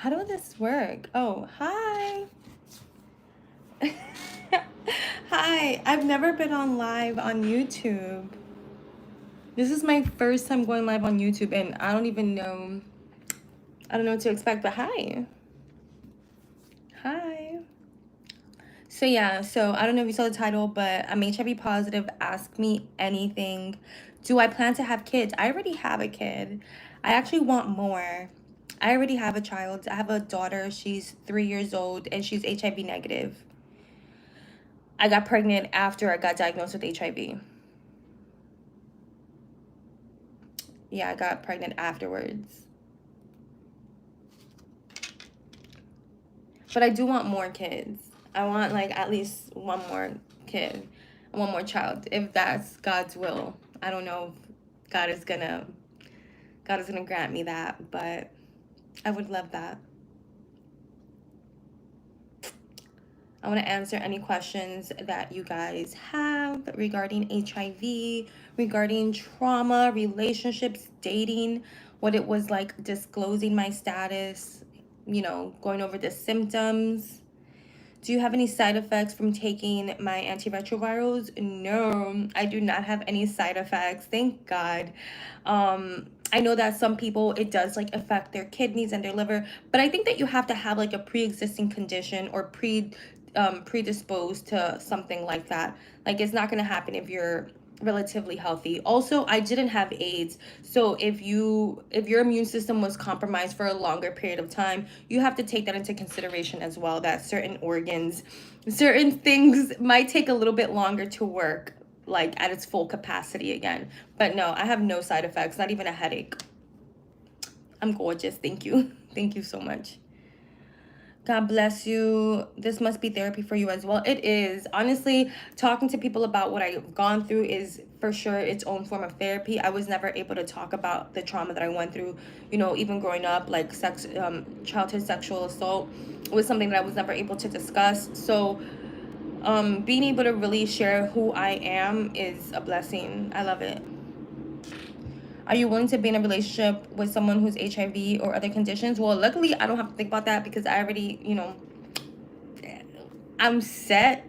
How does this work? Oh, hi. Hi. I've never been on live on YouTube. This is my first time going live on YouTube, and I don't even know. I don't know what to expect, but hi. Hi. So yeah, so I don't know if you saw the title, but I'm HIV positive. Ask me anything. Do I plan to have kids? I already have a kid. I actually want more. I already have a child. I have a daughter. She's 3 years old, and she's HIV negative. I got pregnant after I got diagnosed with HIV. Yeah, I got pregnant afterwards. But I do want more kids. I want like at least one more kid, one more child, if that's God's will. I don't know if God is gonna grant me that, but I would love that. I want to answer any questions that you guys have regarding HIV, regarding trauma, relationships, dating, what it was like disclosing my status, going over the symptoms. Do you have any side effects from taking my antiretrovirals? No, I do not have any side effects. Thank God. I know that some people, it does like affect their kidneys and their liver, but I think that you have to have like a pre-existing condition or predisposed to something like that. Like it's not going to happen if you're relatively healthy. Also, I didn't have AIDS. So if your immune system was compromised for a longer period of time, you have to take that into consideration as well, that certain organs, certain things might take a little bit longer to work like at its full capacity again. But no, I have no side effects, not even a headache. I'm gorgeous. Thank you. Thank you so much. God bless you. This must be therapy for you as well. It is. Honestly, talking to people about what I've gone through is for sure its own form of therapy. I was never able to talk about the trauma that I went through, even growing up, like childhood sexual assault was something that I was never able to discuss. So, being able to really share who I am is a blessing. I love it. Are you willing to be in a relationship with someone who's HIV or other conditions? Well, luckily, I don't have to think about that because I already, I'm set.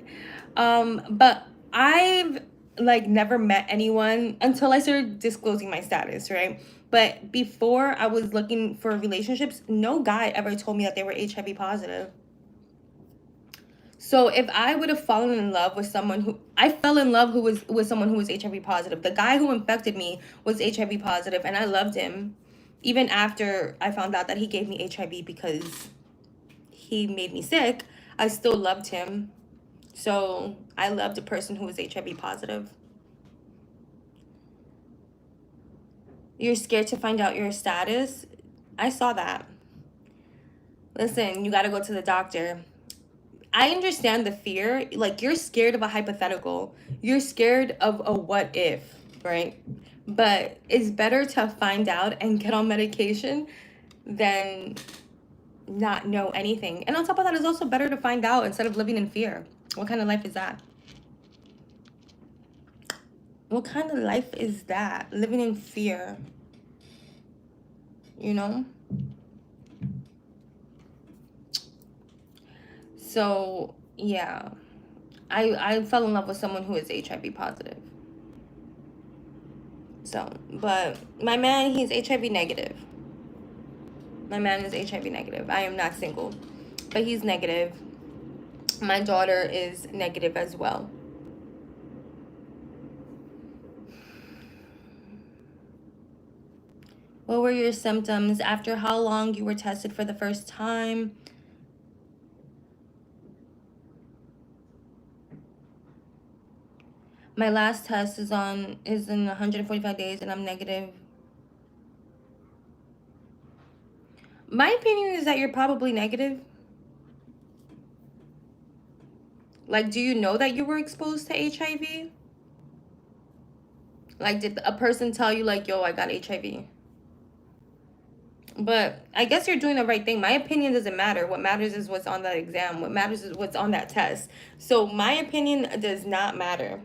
But I've like never met anyone until I started disclosing my status, right? But before I was looking for relationships, no guy ever told me that they were HIV positive. So if I would have fallen in love with someone who I fell in love who was with someone who was HIV positive. The guy who infected me was HIV positive and I loved him. Even after I found out that he gave me HIV because he made me sick, I still loved him. So I loved a person who was HIV positive. You're scared to find out your status? I saw that. Listen, you got to go to the doctor. I understand the fear. Like, you're scared of a hypothetical. You're scared of a what if, right? But it's better to find out and get on medication than not know anything. And on top of that, it's also better to find out instead of living in fear. What kind of life is that? What kind of life is that? Living in fear. You know? So, yeah. I fell in love with someone who is HIV positive. So, but my man, he's HIV negative. My man is HIV negative. I am not single, but he's negative. My daughter is negative as well. What were your symptoms? After how long you were tested for the first time? My last test is in 145 days and I'm negative. My opinion is that you're probably negative. Like, do you know that you were exposed to HIV? Like, did a person tell you, like, yo, I got HIV? But I guess you're doing the right thing. My opinion doesn't matter. What matters is what's on that exam. What matters is what's on that test. So my opinion does not matter.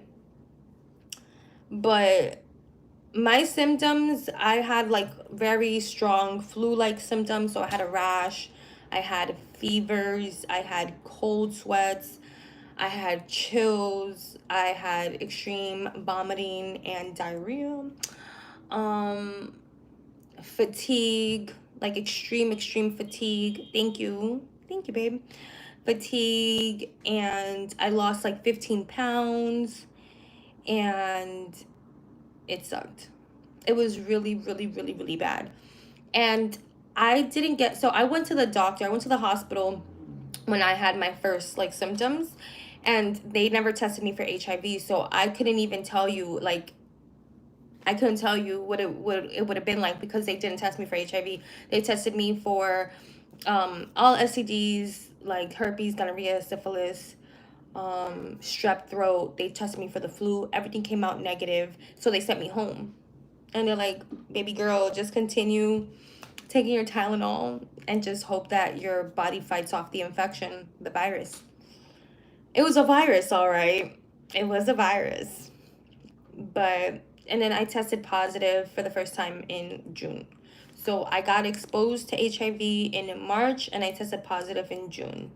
But my symptoms, I had like very strong flu-like symptoms. So I had a rash. I had fevers, I had cold sweats, I had chills, I had extreme vomiting and diarrhea, um, fatigue, like extreme fatigue. Thank you, babe. Fatigue, and I lost like 15 pounds, and it sucked. It was really bad. And I didn't get, so I went to the doctor, I went to the hospital when I had my first like symptoms, and they never tested me for HIV, so I couldn't even tell you, like, I couldn't tell you what it would have been like, because they didn't test me for HIV. They tested me for all STDs, like herpes, gonorrhea, syphilis, strep throat. They tested me for the flu. Everything came out negative, so they sent me home. And they're like, baby girl, just continue taking your Tylenol and just hope that your body fights off the infection, the virus. It was a virus, all right. It was a virus. But, and then I tested positive for the first time in June. So I got exposed to HIV in March, and I tested positive in June.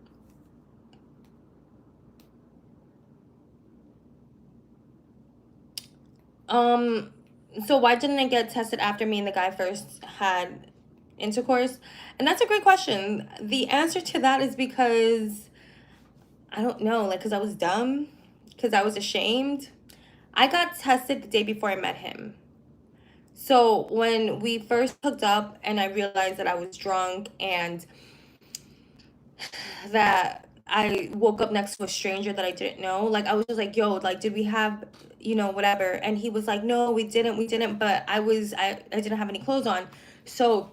So why didn't I get tested after me and the guy first had intercourse? And that's a great question. The answer to that is because I don't know, like, because I was dumb, because I was ashamed. I got tested the day before I met him. So when we first hooked up and I realized that I was drunk and that I woke up next to a stranger that I didn't know, like, I was just like, yo, like, did we have, whatever? And he was like, no, we didn't, but I didn't have any clothes on. So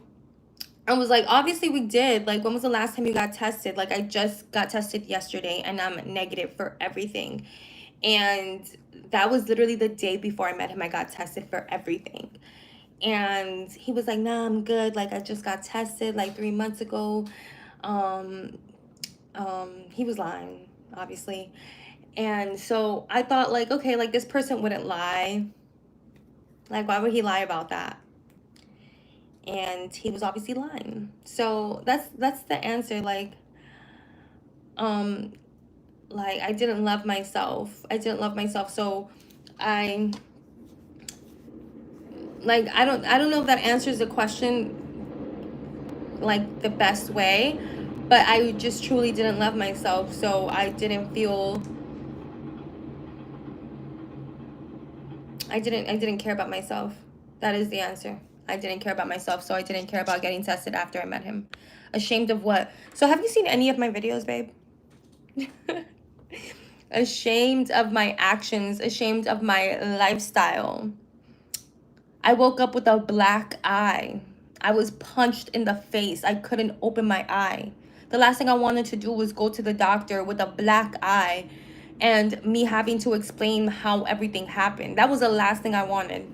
I was like, obviously we did. Like, when was the last time you got tested? Like, I just got tested yesterday and I'm negative for everything. And that was literally the day before I met him. I got tested for everything. And he was like, nah, I'm good. Like, I just got tested like 3 months ago. Um, he was lying, obviously. And so I thought, like, okay, like, this person wouldn't lie. Like, why would he lie about that? And he was obviously lying. So that's the answer. Um like, I didn't love myself. So I I don't know if that answers the question like the best way, but I just truly didn't love myself. So I didn't care about myself. That is the answer. I didn't care about myself, so I didn't care about getting tested after I met him. Ashamed of what? So have you seen any of my videos, babe? Ashamed of my actions, ashamed of my lifestyle. I woke up with a black eye. I was punched in the face. I couldn't open my eye. The last thing I wanted to do was go to the doctor with a black eye and me having to explain how everything happened. That was the last thing I wanted.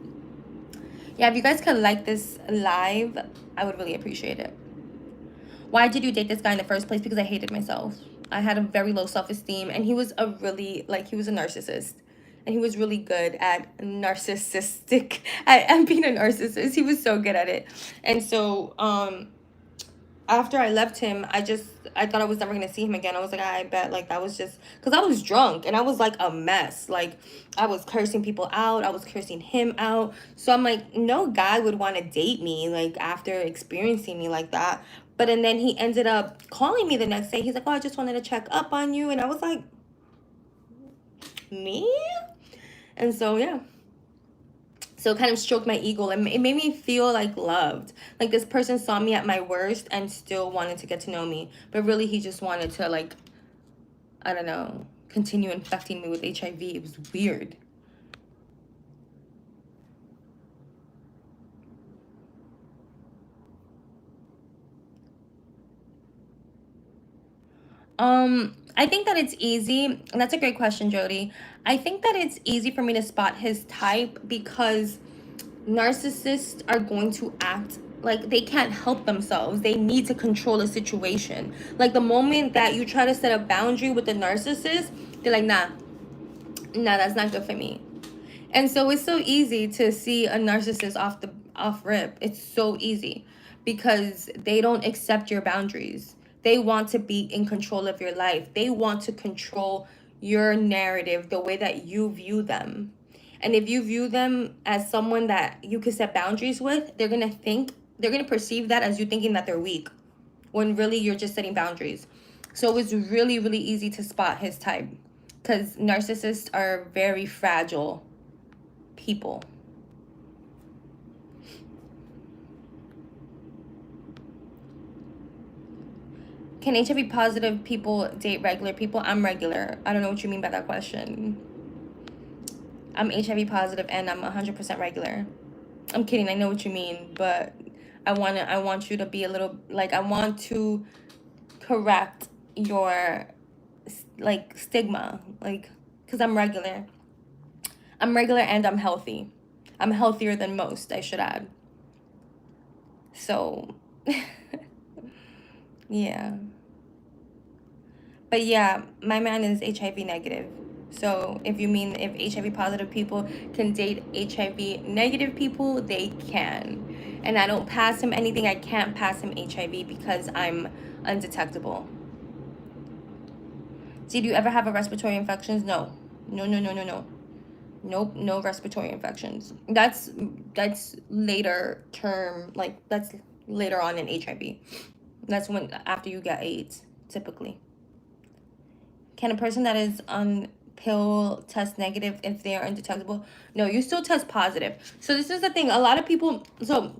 Yeah, if you guys could like this live, I would really appreciate it. Why did you date this guy in the first place? Because I hated myself. I had a very low self-esteem, and he was a narcissist. And he was really good at at being a narcissist. He was so good at it. And so, after I left him, I thought I was never gonna see him again. I was like, I bet, like, that was just because I was drunk and I was like a mess. Like, I was cursing people out, I was cursing him out. So I'm like, no guy would want to date me like after experiencing me like that. But and then he ended up calling me the next day. He's like, oh, I just wanted to check up on you, and I was like, me? And so yeah. So it kind of stroked my ego, and it made me feel like loved. Like, this person saw me at my worst and still wanted to get to know me. But really, he just wanted to, like, I don't know, continue infecting me with HIV. It was weird. I think that it's easy, and that's a great question, Jody. I think that it's easy for me to spot his type because narcissists are going to act like they can't help themselves. They need to control a situation. Like, the moment that you try to set a boundary with the narcissist, they're like, nah, that's not good for me. And so it's so easy to see a narcissist off rip. It's so easy because they don't accept your boundaries. They want to be in control of your life. They want to control your narrative, the way that you view them. And if you view them as someone that you can set boundaries with, they're going to perceive that as you thinking that they're weak, when really you're just setting boundaries. So it's really, really easy to spot his type, because narcissists are very fragile people. Can HIV positive people date regular people? I'm regular. I don't know what you mean by that question. I'm HIV positive and I'm 100% regular. I'm kidding. I know what you mean, but I want you to be a little, like, I want to correct your, like, stigma, like, because I'm regular. I'm regular and I'm healthy. I'm healthier than most, I should add. So, yeah. But yeah, my man is HIV negative. So if you mean if HIV positive people can date HIV negative people, they can. And I don't pass him anything. I can't pass him HIV because I'm undetectable. Did you ever have a respiratory infections? No. No, no, no, no, no. Nope, no respiratory infections. That's later term, like that's later on in HIV. That's when after you get AIDS, typically. Can a person that is on pill test negative if they are undetectable? No, you still test positive. So this is the thing. A lot of people, so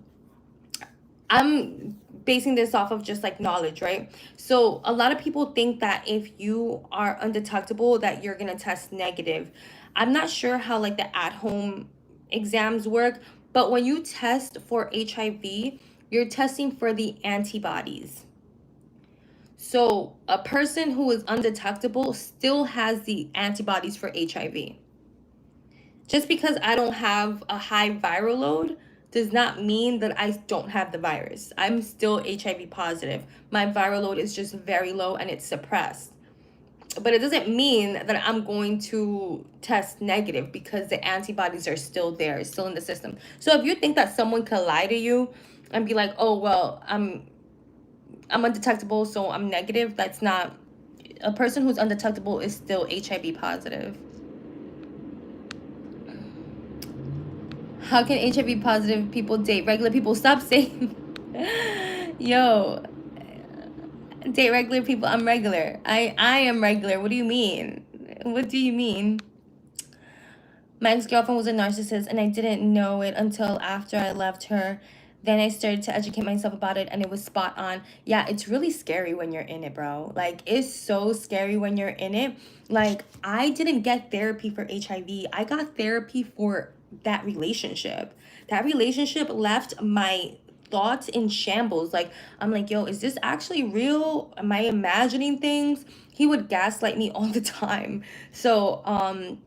I'm basing this off of just like knowledge, right? So a lot of people think that if you are undetectable that you're going to test negative. I'm not sure how like the at-home exams work, but when you test for HIV, you're testing for the antibodies. So a person who is undetectable still has the antibodies for HIV. Just because I don't have a high viral load does not mean that I don't have the virus. I'm still HIV positive. My viral load is just very low and it's suppressed. But it doesn't mean that I'm going to test negative because the antibodies are still there, still in the system. So if you think that someone could lie to you and be like, oh, well, I'm undetectable, so I'm negative, that's not, a person who's undetectable is still HIV positive. How can HIV positive people date regular people? Stop saying, yo, date regular people. I'm regular. I am regular. What do you mean? What do you mean? My ex-girlfriend was a narcissist and I didn't know it until after I left her. Then I started to educate myself about it and it was spot on. Yeah, it's really scary when you're in it, bro. Like, it's so scary when you're in it. Like, I didn't get therapy for HIV. I got therapy for that relationship. That relationship left my thoughts in shambles. Like, I'm like, yo, is this actually real? Am I imagining things? He would gaslight me all the time. So,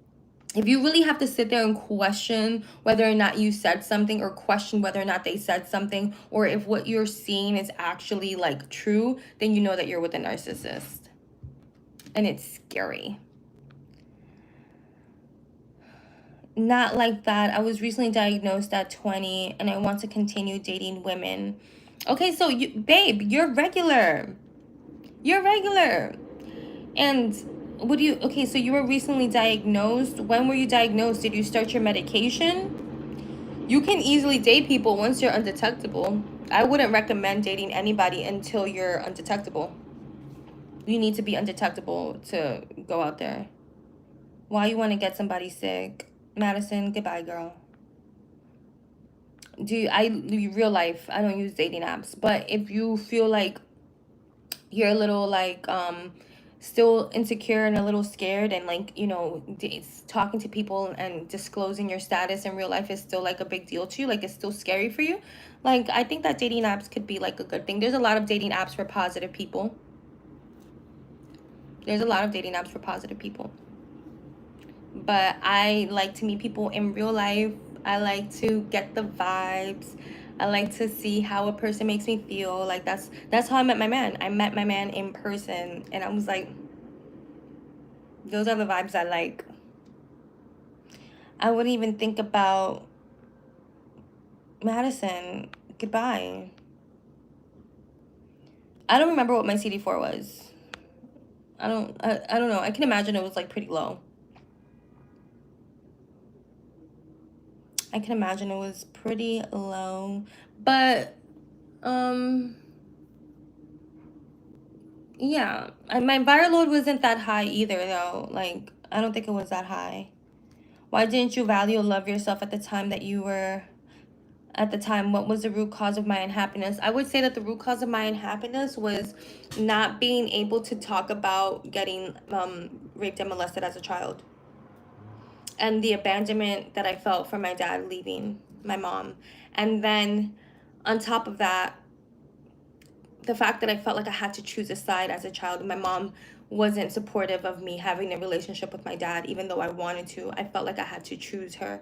if you really have to sit there and question whether or not you said something, or question whether or not they said something, or if what you're seeing is actually like true, then you know that you're with a narcissist. And it's scary. Not like that. I was recently diagnosed at 20 and I want to continue dating women. Okay, so you, babe, you're regular. You're regular. And what do you, okay, so you were recently diagnosed. When were you diagnosed? Did you start your medication? You can easily date people once you're undetectable. I wouldn't recommend dating anybody until you're undetectable. You need to be undetectable to go out there. Why you want to get somebody sick? Madison, goodbye, girl. Real life, I don't use dating apps. But if you feel like you're a little like still insecure and a little scared, and like, you know, talking to people and disclosing your status in real life is still like a big deal to you, like it's still scary for you, like I think that dating apps could be like a good thing. There's a lot of dating apps for positive people. But I like to meet people in real life. I like to get the vibes. I like to see how a person makes me feel. Like that's how I met my man. I met my man in person and I was like, those are the vibes I like. I wouldn't even think about Madison. Goodbye. I don't remember what my CD4 was. I don't know. I can imagine it was like pretty low. I can imagine it was pretty low. But yeah, my viral load wasn't that high either though. Like, I don't think it was that high. Why didn't you value or love yourself at the time that you were at the time? What was the root cause of my unhappiness? I would say that the root cause of my unhappiness was not being able to talk about getting raped and molested as a child, and the abandonment that I felt from my dad leaving my mom. And then on top of that, the fact that I felt like I had to choose a side as a child. My mom wasn't supportive of me having a relationship with my dad, even though I wanted to. I felt like I had to choose her.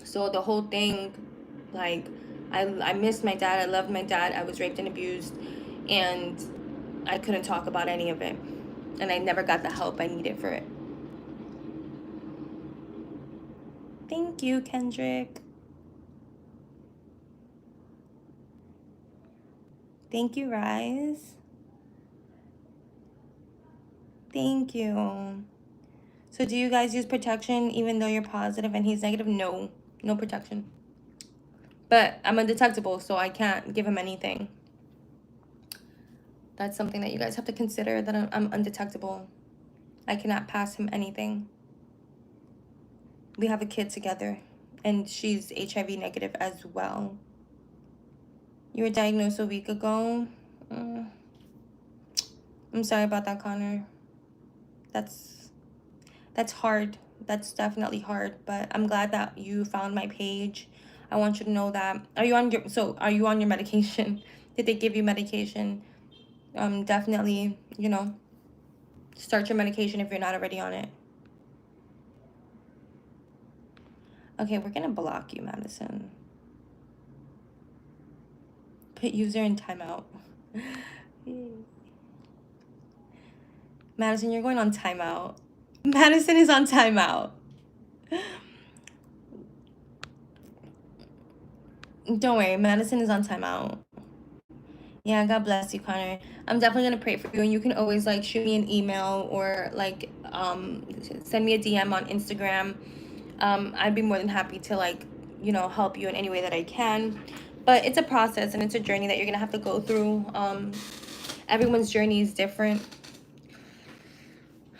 So the whole thing, like, I missed my dad. I loved my dad. I was raped and abused, and I couldn't talk about any of it. And I never got the help I needed for it. Thank you, Kendrick. Thank you, Rise. Thank you. So do you guys use protection even though you're positive and he's negative? No. No protection. But I'm undetectable, so I can't give him anything. That's something that you guys have to consider, that I'm undetectable. I cannot pass him anything. We have a kid together, and she's HIV negative as well. You were diagnosed a week ago. I'm sorry about that, Connor. That's hard. That's definitely hard, but I'm glad that you found my page. I want you to know that. Are you on your medication? Did they give you medication? Definitely, start your medication if you're not already on it. Okay, we're gonna block you, Madison. Put user in timeout. Madison, you're going on timeout. Madison is on timeout. Don't worry, Madison is on timeout. Yeah, God bless you, Connor. I'm definitely gonna pray for you, and you can always like shoot me an email or like send me a DM on Instagram. I'd be more than happy to like help you in any way that I can. But it's a process and it's a journey that you're gonna have to go through. Everyone's journey is different.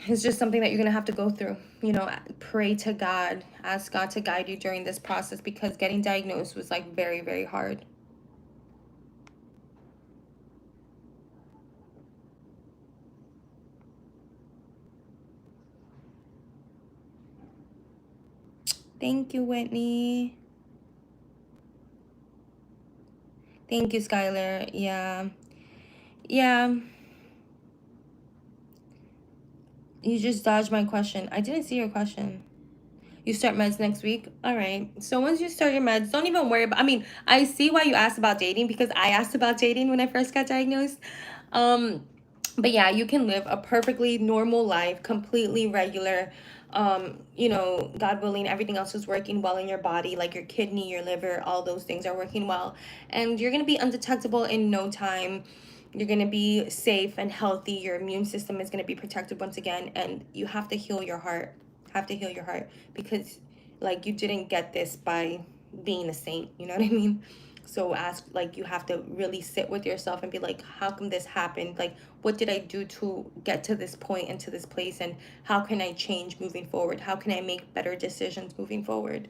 It's just something that you're gonna have to go through. Pray to God, ask God to guide you during this process, because getting diagnosed was like very, very hard. Thank you, Whitney. Thank you, Skylar. Yeah. You just dodged my question. I didn't see your question. You start meds next week? All right. So once you start your meds, don't even worry about... I see why you asked about dating, because I asked about dating when I first got diagnosed. But yeah, you can live a perfectly normal life, completely regular. God willing, everything else is working well in your body, like your kidney, your liver, all those things are working well. And you're going to be undetectable in no time. You're going to be safe and healthy. Your immune system is going to be protected once again. And you have to heal your heart. Because like you didn't get this by being a saint. You know what I mean? So you have to really sit with yourself and be like, how come this happened? Like, what did I do to get to this point and to this place? And how can I change moving forward? How can I make better decisions moving forward?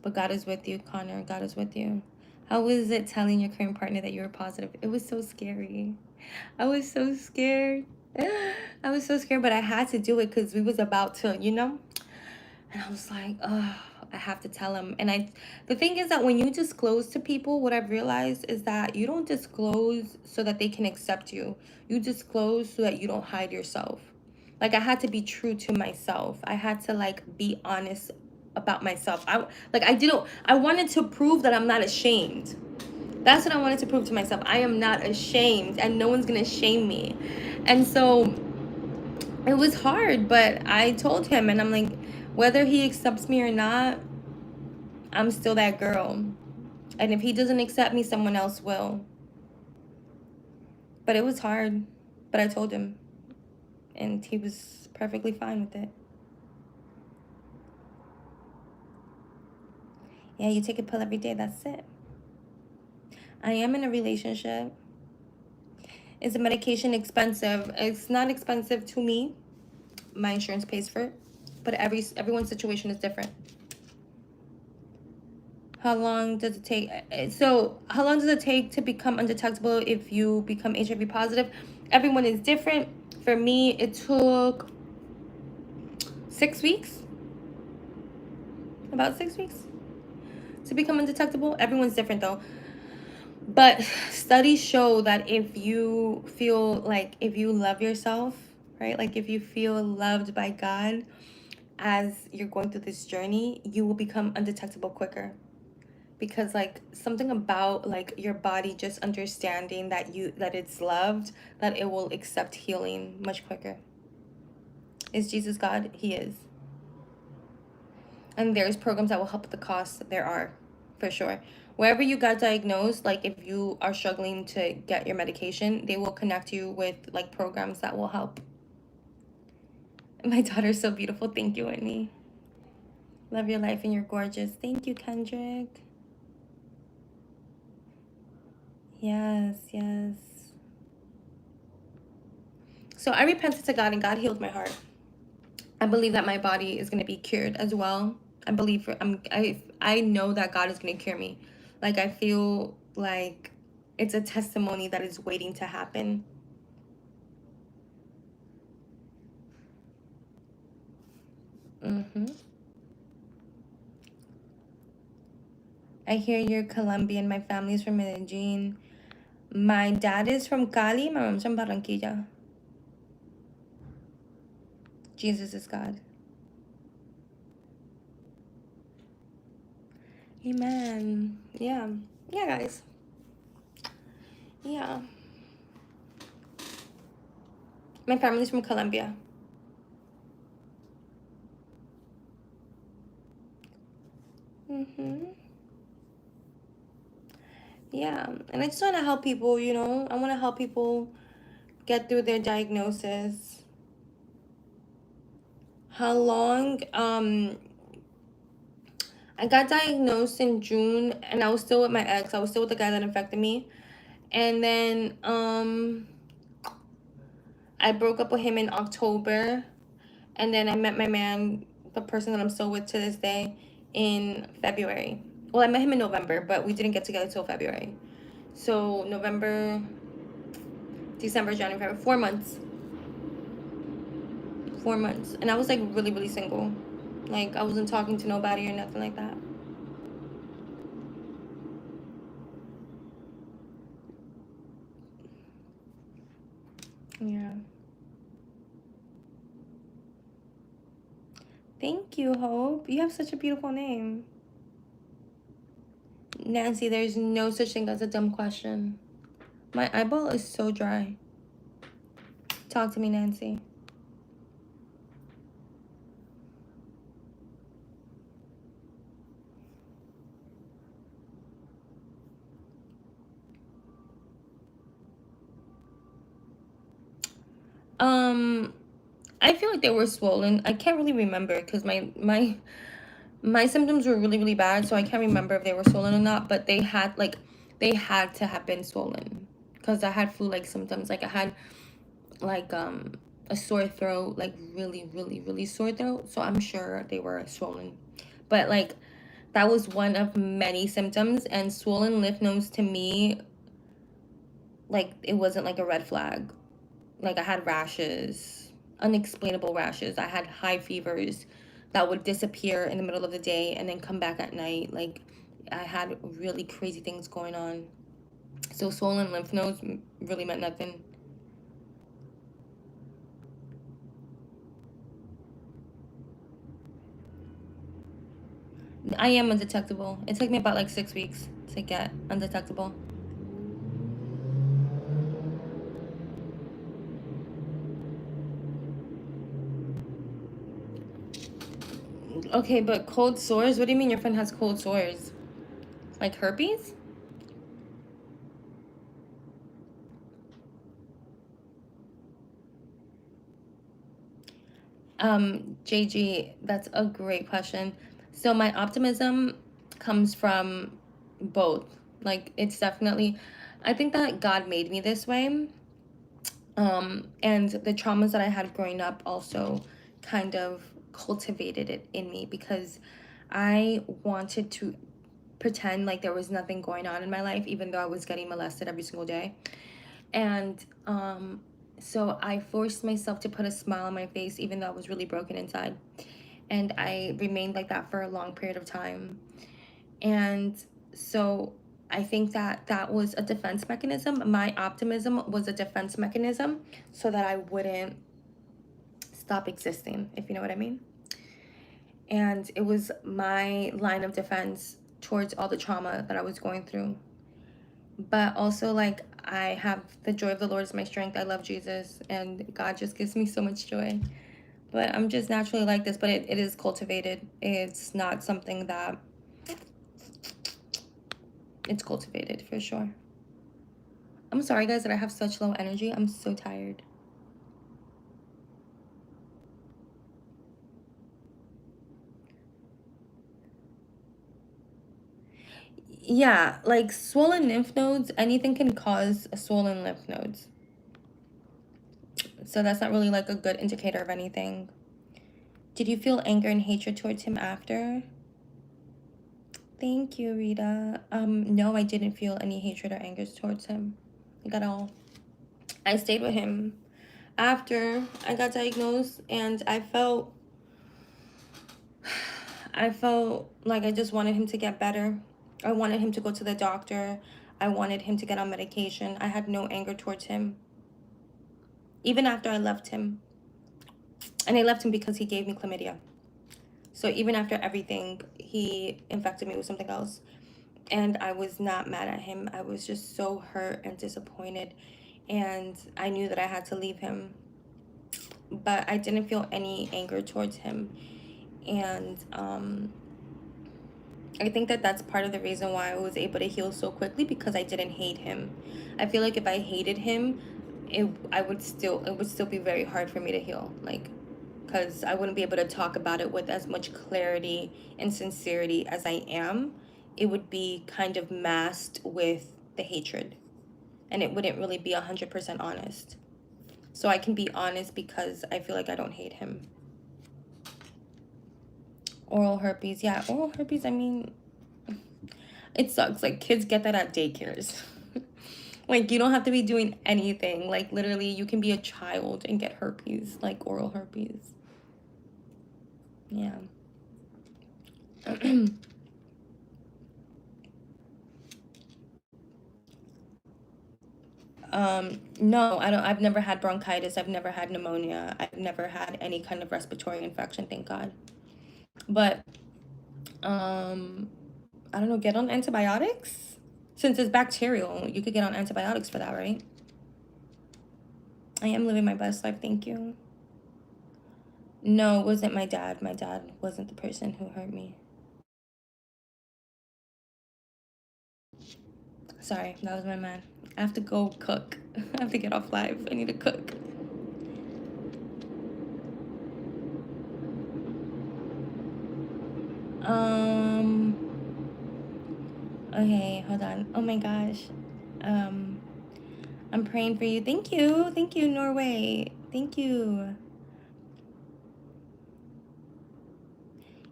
But God is with you, Connor. God is with you. How was it telling your current partner that you were positive? It was so scary. I was so scared. I was so scared, but I had to do it because we was about to, And I was like, oh, I have to tell him. And the thing is that when you disclose to people, what I've realized is that you don't disclose so that they can accept you. You disclose so that you don't hide yourself. Like, I had to be true to myself. I had to like be honest about myself. I wanted to prove that I'm not ashamed. That's what I wanted to prove to myself. I am not ashamed, and no one's gonna shame me. And so it was hard, but I told him, and I'm like, whether he accepts me or not, I'm still that girl. And if he doesn't accept me, someone else will. But it was hard. But I told him. And he was perfectly fine with it. Yeah, you take a pill every day. That's it. I am in a relationship. Is the medication expensive? It's not expensive to me. My insurance pays for it. But everyone's situation is different. How long does it take? So, how long does it take to become undetectable if you become HIV positive? Everyone is different. For me, it took 6 weeks. About 6 weeks to become undetectable. Everyone's different though. But studies show that if you feel like, if you love yourself, right? Like if you feel loved by God as you're going through this journey, you will become undetectable quicker. Because like something about like your body just understanding that it's loved, that it will accept healing much quicker. Is Jesus God? He is. And there's programs that will help with the cost. There are, for sure. Wherever you got diagnosed, like if you are struggling to get your medication, they will connect you with like programs that will help. My daughter's so beautiful. Thank you, Whitney. Love your life and you're gorgeous. Thank you, Kendrick. Yes, yes. So I repented to God and God healed my heart. I believe that my body is going to be cured as well. I know that God is going to cure me. Like I feel like it's a testimony that is waiting to happen. I hear you're Colombian. My family's from Medellin. My dad is from Cali. My mom's from Barranquilla. Jesus is God. Amen. Yeah. Yeah, guys. Yeah. My family's from Colombia. Yeah. And I just want to help people, you know. I want to help people get through their diagnosis. How long? I got diagnosed in June, and I was still with my ex. I was still with the guy that infected me. And then I broke up with him in October. And then I met my man, the person that I'm still with to this day, in February. Well, I met him in November, but we didn't get together till February. So November, December, January, February, 4 months. 4 months. And I was like really, really single. Like I wasn't talking to nobody or nothing like that. Yeah. Thank you, Hope. You have such a beautiful name. Nancy, there's no such thing as a dumb question. My eyeball is so dry. Talk to me, Nancy. I feel like they were swollen. I can't really remember because my symptoms were really, really bad, so I can't remember if they were swollen or not, but they had to have been swollen because I had flu-like symptoms. Like I had like a sore throat, like really, really, really sore throat, so I'm sure they were swollen. But like that was one of many symptoms, and swollen lymph nodes to me, like it wasn't like a red flag. Like I had rashes, unexplainable rashes. I had high fevers that would disappear in the middle of the day and then come back at night. Like I had really crazy things going on. So swollen lymph nodes really meant nothing. I am undetectable. It took me about like 6 weeks to get undetectable. Okay, but cold sores? What do you mean your friend has cold sores? Like herpes? JG, that's a great question. So my optimism comes from both. Like it's definitely, I think that God made me this way. And the traumas that I had growing up also kind of cultivated it in me because I wanted to pretend like there was nothing going on in my life, even though I was getting molested every single day. And so I forced myself to put a smile on my face, even though I was really broken inside. And I remained like that for a long period of time. And so I think that that was a defense mechanism. My optimism was a defense mechanism so that I wouldn't stop existing, if you know what I mean. And it was my line of defense towards all the trauma that I was going through. But also, like, I have the joy of the Lord is my strength. I love Jesus, and God just gives me so much joy. But I'm just naturally like this, but it is cultivated. It's not something that it's cultivated for sure. I'm sorry, guys, that I have such low energy. I'm so tired. Yeah, like swollen lymph nodes, anything can cause a swollen lymph nodes. So that's not really like a good indicator of anything. Did you feel anger and hatred towards him after? Thank you, Rita. No, I didn't feel any hatred or anger towards him. Like at all. I stayed with him after I got diagnosed, and I felt like I just wanted him to get better. I wanted him to go to the doctor. I wanted him to get on medication. I had no anger towards him. Even after I left him. And I left him because he gave me chlamydia. So even after everything, he infected me with something else. And I was not mad at him. I was just so hurt and disappointed. And I knew that I had to leave him. But I didn't feel any anger towards him. And I think that that's part of the reason why I was able to heal so quickly, because I didn't hate him. I feel like if I hated him, it would still be very hard for me to heal. Like, because I wouldn't be able to talk about it with as much clarity and sincerity as I am. It would be kind of masked with the hatred, and it wouldn't really be 100% honest. So I can be honest because I feel like I don't hate him. Oral herpes, yeah, oral herpes, I mean, it sucks. Like, kids get that at daycares. Like, you don't have to be doing anything. Like, literally, you can be a child and get herpes, like oral herpes. Yeah. No, I don't. I've never had bronchitis. I've never had pneumonia. I've never had any kind of respiratory infection, thank God. But, I don't know, get on antibiotics? Since it's bacterial, you could get on antibiotics for that, right? I am living my best life, thank you. No, it wasn't my dad. My dad wasn't the person who hurt me. Sorry, that was my man. I have to go cook. I have to get off live. I need to cook. Um, okay, hold on. Oh my gosh. Um, I'm praying for you. Thank you. Thank you, Norway. Thank you.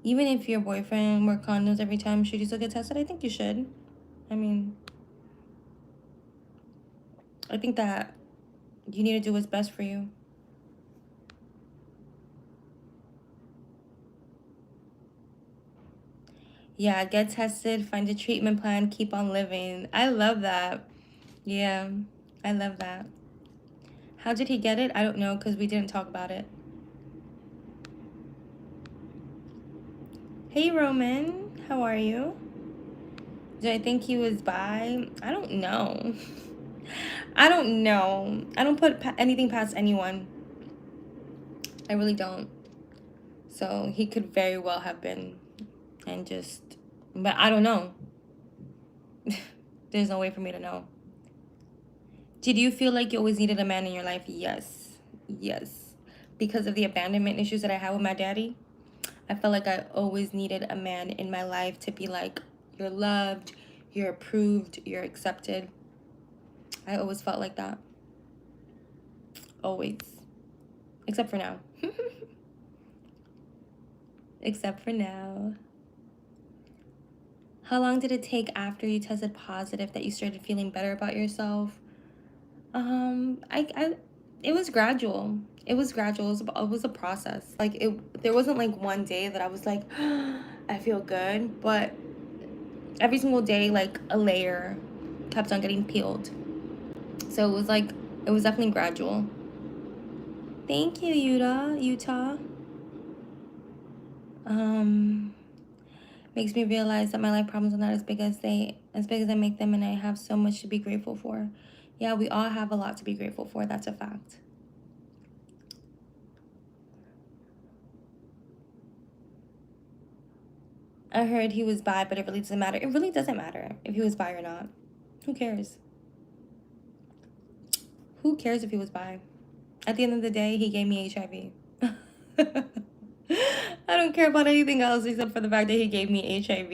Even if your boyfriend wear condoms every time, should you still get tested? I think you should. I mean, I think that you need to do what's best for you. Yeah, get tested, find a treatment plan, keep on living. I love that. Yeah, I love that. How did he get it? I don't know, because we didn't talk about it. Hey, Roman. How are you? Do I think he was bi? I don't know. I don't know. I don't put anything past anyone. I really don't. So he could very well have been, and just, but I don't know. There's no way for me to know. Did you feel like you always needed a man in your life? Yes. Yes. Because of the abandonment issues that I had with my daddy, I felt like I always needed a man in my life to be like, you're loved, you're approved, you're accepted. I always felt like that. Always. Except for now. Except for now. How long did it take after you tested positive that you started feeling better about yourself? I it was gradual. It was gradual. It was a process. Like there wasn't like one day that I was like, I feel good, but every single day, like a layer kept on getting peeled. So it was like, it was definitely gradual. Thank you, Utah. Makes me realize that my life problems are not as big as I make them, and I have so much to be grateful for. Yeah, we all have a lot to be grateful for. That's a fact. I heard he was bi, but it really doesn't matter. It really doesn't matter if he was bi or not. Who cares? Who cares if he was bi? At the end of the day, he gave me HIV. I don't care about anything else except for the fact that he gave me HIV.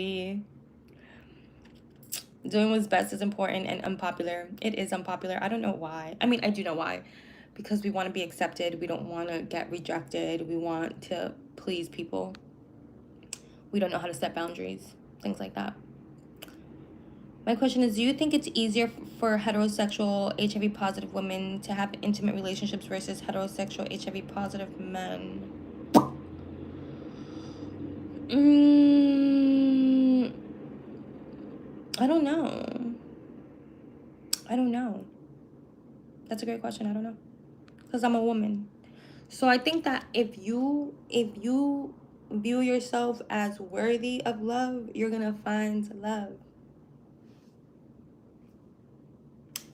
Doing what's best is important and unpopular. It is unpopular. I don't know why. I mean, I do know why. Because we want to be accepted. We don't want to get rejected. We want to please people. We don't know how to set boundaries. Things like that. My question is, do you think it's easier for heterosexual HIV positive women to have intimate relationships versus heterosexual HIV positive men? I don't know. That's a great question. I don't know. Because I'm a woman. So I think that if you view yourself as worthy of love, you're going to find love.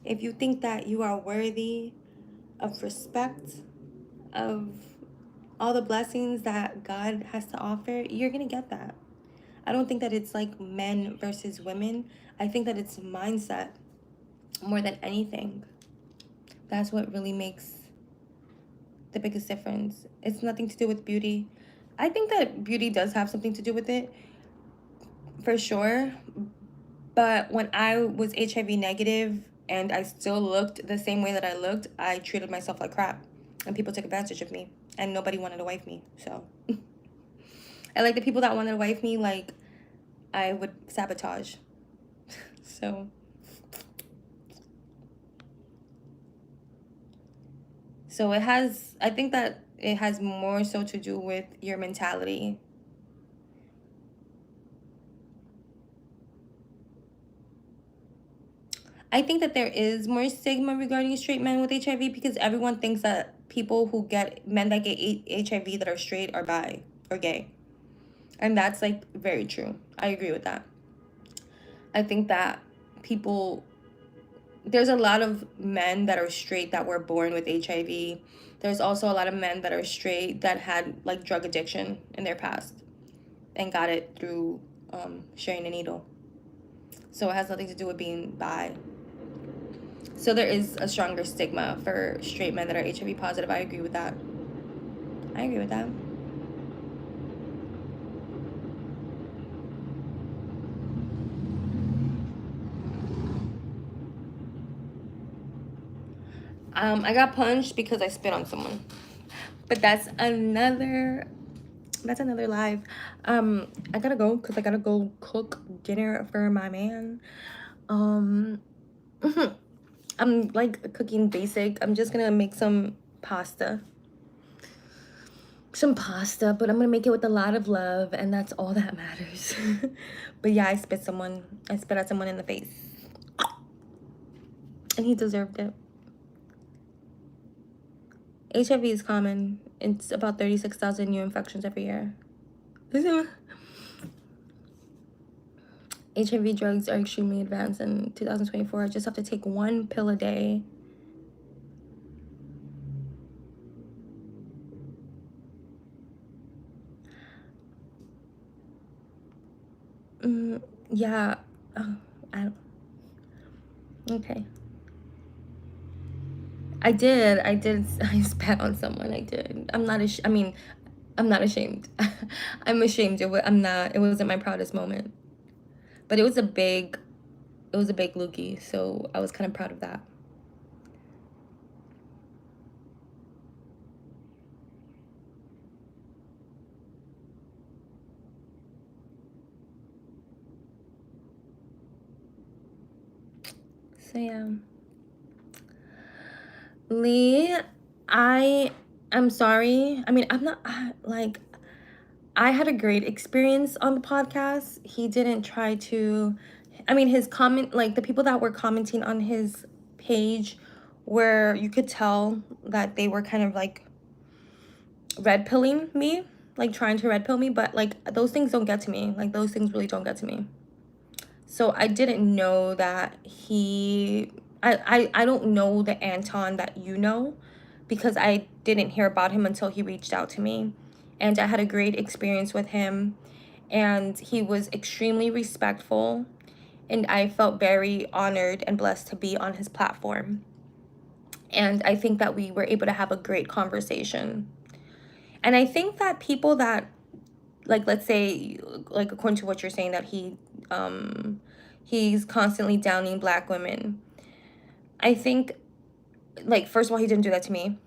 If you think that you are worthy of respect, of all the blessings that God has to offer, you're going to get that. I don't think that it's like men versus women. I think that it's mindset more than anything. That's what really makes the biggest difference. It's nothing to do with beauty. I think that beauty does have something to do with it, for sure. But when I was HIV negative and I still looked the same way that I looked, I treated myself like crap. And people took advantage of me. And nobody wanted to wife me. So, and like the people that wanted to wife me, like, I would sabotage. So it has, I think that it has more so to do with your mentality. I think that there is more stigma regarding straight men with HIV because everyone thinks that men that get HIV that are straight are bi or gay. And that's like very true. I agree with that. I think that there's a lot of men that are straight that were born with HIV. There's also a lot of men that are straight that had like drug addiction in their past and got it through sharing a needle. So it has nothing to do with being bi. So there is a stronger stigma for straight men that are HIV positive. I agree with that. I got punched because I spit on someone. But that's another live. I gotta go because I gotta go cook dinner for my man. I'm like cooking basic. I'm just gonna make some pasta, but I'm gonna make it with a lot of love, and that's all that matters. But yeah, I spit at someone in the face, and he deserved it. HIV is common. It's about 36,000 new infections every year. HIV drugs are extremely advanced in 2024. I just have to take one pill a day. Yeah. Oh, I don't. Okay. I did. I spat on someone. I did. I mean, I'm not ashamed. I'm ashamed. I'm not. It wasn't my proudest moment, but it was a big loogie. So I was kind of proud of that. So yeah, Lee, I'm sorry. I mean, I'm not like I had a great experience on the podcast. He didn't try to, I mean, his comment, like the people that were commenting on his page, where you could tell that they were kind of like red pilling me, like trying to red pill me, but like those things don't get to me. Like those things really don't get to me. So I didn't know that I don't know the Anton that you know, because I didn't hear about him until he reached out to me. And I had a great experience with him, and he was extremely respectful, and I felt very honored and blessed to be on his platform. And I think that we were able to have a great conversation. And I think that people that, like, let's say, like according to what you're saying, that he's constantly downing Black women. I think, like, first of all, he didn't do that to me,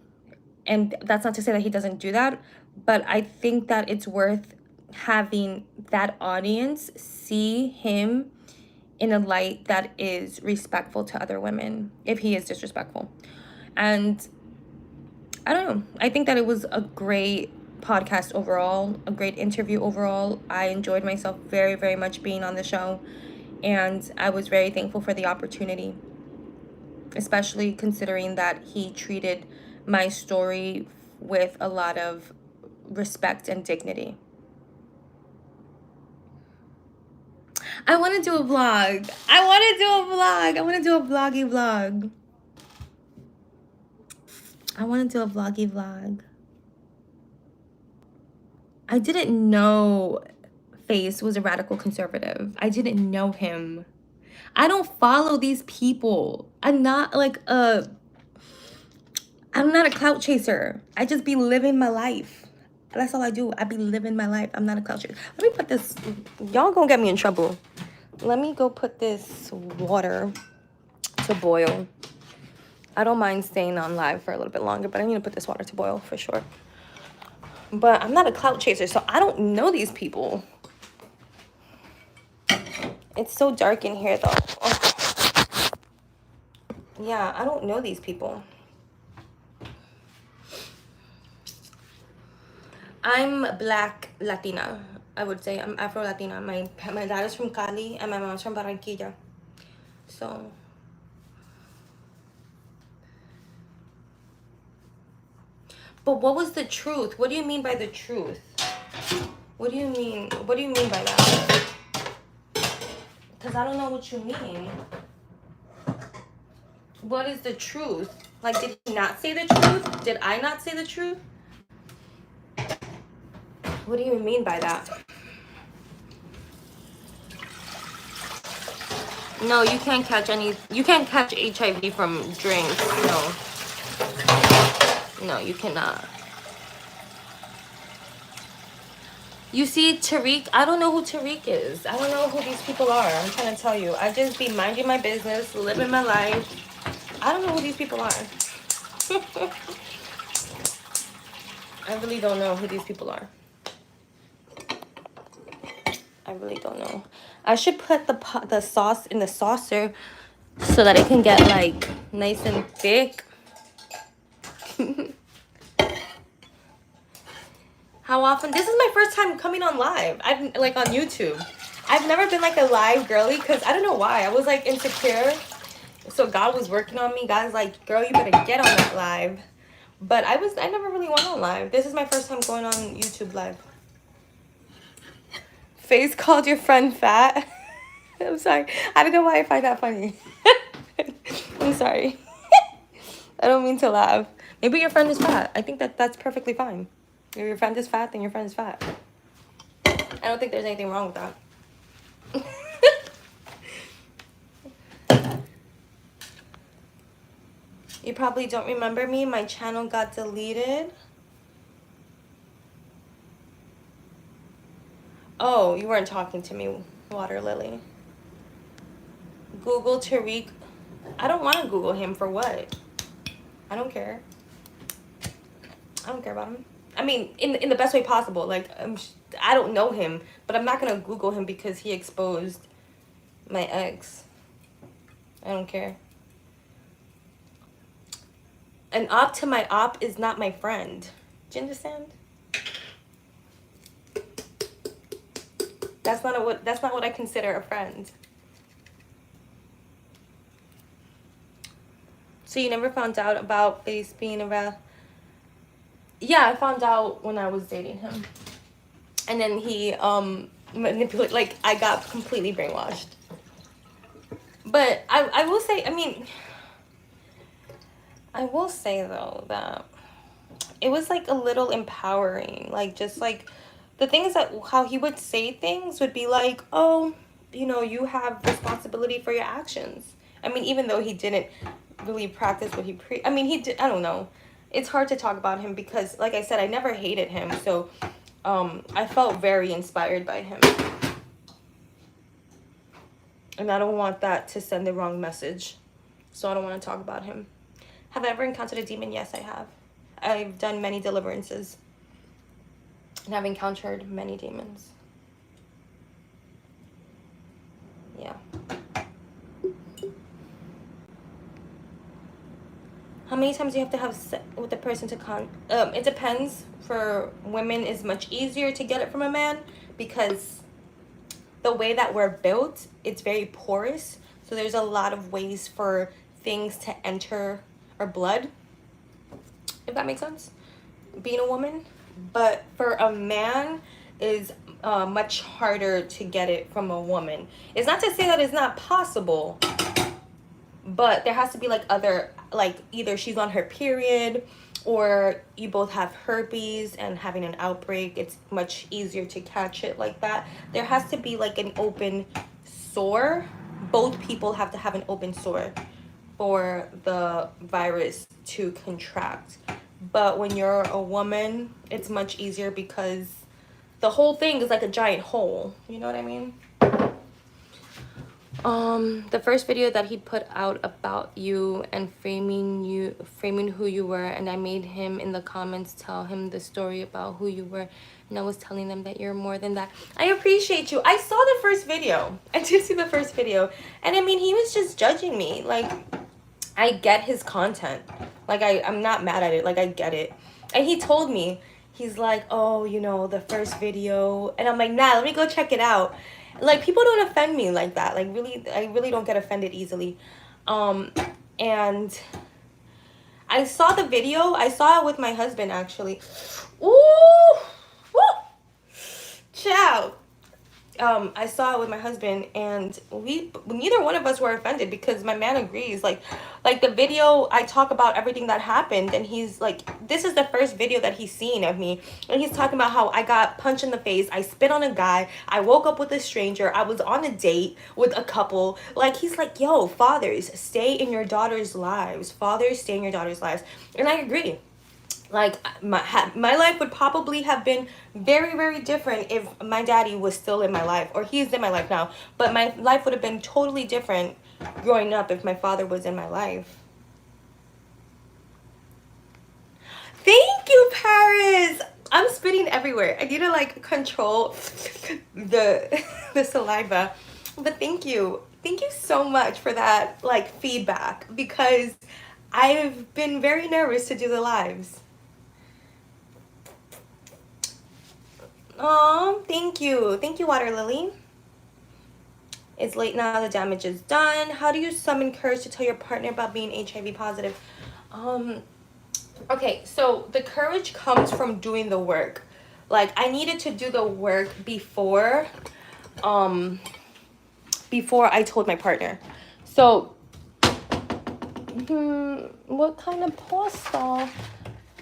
and that's not to say that he doesn't do that, but I think that it's worth having that audience see him in a light that is respectful to other women if he is disrespectful. And I don't know, I think that it was a great podcast overall, a great interview overall. I enjoyed myself very, very much being on the show, and I was very thankful for the opportunity, especially considering that he treated my story with a lot of respect and dignity. I want to do a vlog. I want to do a vlog. I want to do a vloggy vlog. I want to do a vloggy vlog. I didn't know Face was a radical conservative. I didn't know him. I don't follow these people. I'm not a clout chaser. I just be living my life. That's all I do. I be living my life. I'm not a clout chaser. Let me put this. Y'all gonna get me in trouble. Let me go put this water to boil. I don't mind staying on live for a little bit longer, but I need to put this water to boil for sure. But I'm not a clout chaser, so I don't know these people. It's so dark in here, though. Oh. Yeah, I don't know these people. I'm Black Latina. I would say I'm Afro Latina. My dad is from Cali and my mom's from Barranquilla. So but what was the truth? What do you mean by the truth? What do you mean? What do you mean by that? Because I don't know what you mean. What is the truth? Like, did he not say the truth? Did I not say the truth? What do you mean by that? No, you can't catch HIV from drinks. No. No, you cannot. You see, Tariq, I don't know who Tariq is. I don't know who these people are. I'm trying to tell you. I just be minding my business, living my life. I don't know who these people are. I really don't know who these people are. I really don't know. I should put the sauce in the saucer so that it can get like nice and thick. How often? This is my first time coming on live. I've like on YouTube. I've never been like a live girly because I don't know why. I was like insecure. So God was working on me. God's like, girl, you better get on that live. But I never really went on live. This is my first time going on YouTube live. Face called your friend fat. I'm sorry. I don't know why I find that funny. I'm sorry. I don't mean to laugh. Maybe your friend is fat. I think that's perfectly fine. If your friend is fat, then your friend is fat. I don't think there's anything wrong with that. You probably don't remember me. My channel got deleted. Oh, you weren't talking to me, Water Lily. Google Tariq. I don't want to Google him for what? I don't care. I don't care about him. I mean, in the best way possible. Like, I don't know him, but I'm not gonna Google him because he exposed my ex. I don't care. An op to my op is not my friend. Do you understand? That's not what I consider a friend. So you never found out about Face being around? Yeah, I found out when I was dating him. And then he manipulated, like, I got completely brainwashed. But I will say, I mean, I will say though that it was like a little empowering. Like, just like the things that how he would say things would be like, oh, you know, you have responsibility for your actions. I mean, even though he didn't really practice what I mean, he did. I don't know. It's hard to talk about him because, like I said, I never hated him. So I felt very inspired by him. And I don't want that to send the wrong message. So I don't want to talk about him. Have I ever encountered a demon? Yes, I have. I've done many deliverances. And I've encountered many demons. Yeah. How many times do you have to have sex with a person to it depends. For women, it's much easier to get it from a man because the way that we're built, it's very porous. So there's a lot of ways for things to enter our blood, if that makes sense, being a woman. But for a man, is much harder to get it from a woman. It's not to say that it's not possible, but there has to be like other, like either she's on her period or you both have herpes and having an outbreak. It's much easier to catch it like that. There has to be like an open sore. Both people have to have an open sore for the virus to contract. But when you're a woman, it's much easier because the whole thing is like a giant hole. You know what I mean? The first video that he put out about you and framing who you were, and I made him in the comments tell him the story about who you were, and I was telling them that you're more than that. I appreciate you. I saw the first video. I did see the first video, and I mean, he was just judging me. Like, I get his content. Like, I'm not mad at it. Like, I get it. And he told me, he's like, oh, you know, the first video, and I'm like, nah, let me go check it out. Like, people don't offend me like that. Like, really, I really don't get offended easily. And I saw the video. I saw it with my husband, actually. Ooh! Woo! Ciao. I saw it with my husband, and neither one of us were offended because my man agrees. Like the video, I talk about everything that happened, and he's like, this is the first video that he's seen of me, and he's talking about how I got punched in the face, I spit on a guy, I woke up with a stranger, I was on a date with a couple. Like, he's like, yo, fathers, stay in your daughters' lives. Fathers, stay in your daughters' lives. And I agree. Like, my life would probably have been very, very different if my daddy was still in my life, or he's in my life now. But my life would have been totally different growing up if my father was in my life. Thank you, Paris. I'm spitting everywhere. I need to like control the saliva. But thank you. Thank you so much for that like feedback, because I've been very nervous to do the lives. Oh, thank you. Thank you, Water Lily. It's late now. The damage is done. How do you summon courage to tell your partner about being HIV positive? Okay, so the courage comes from doing the work. Like, I needed to do the work before I told my partner. So, what kind of pasta?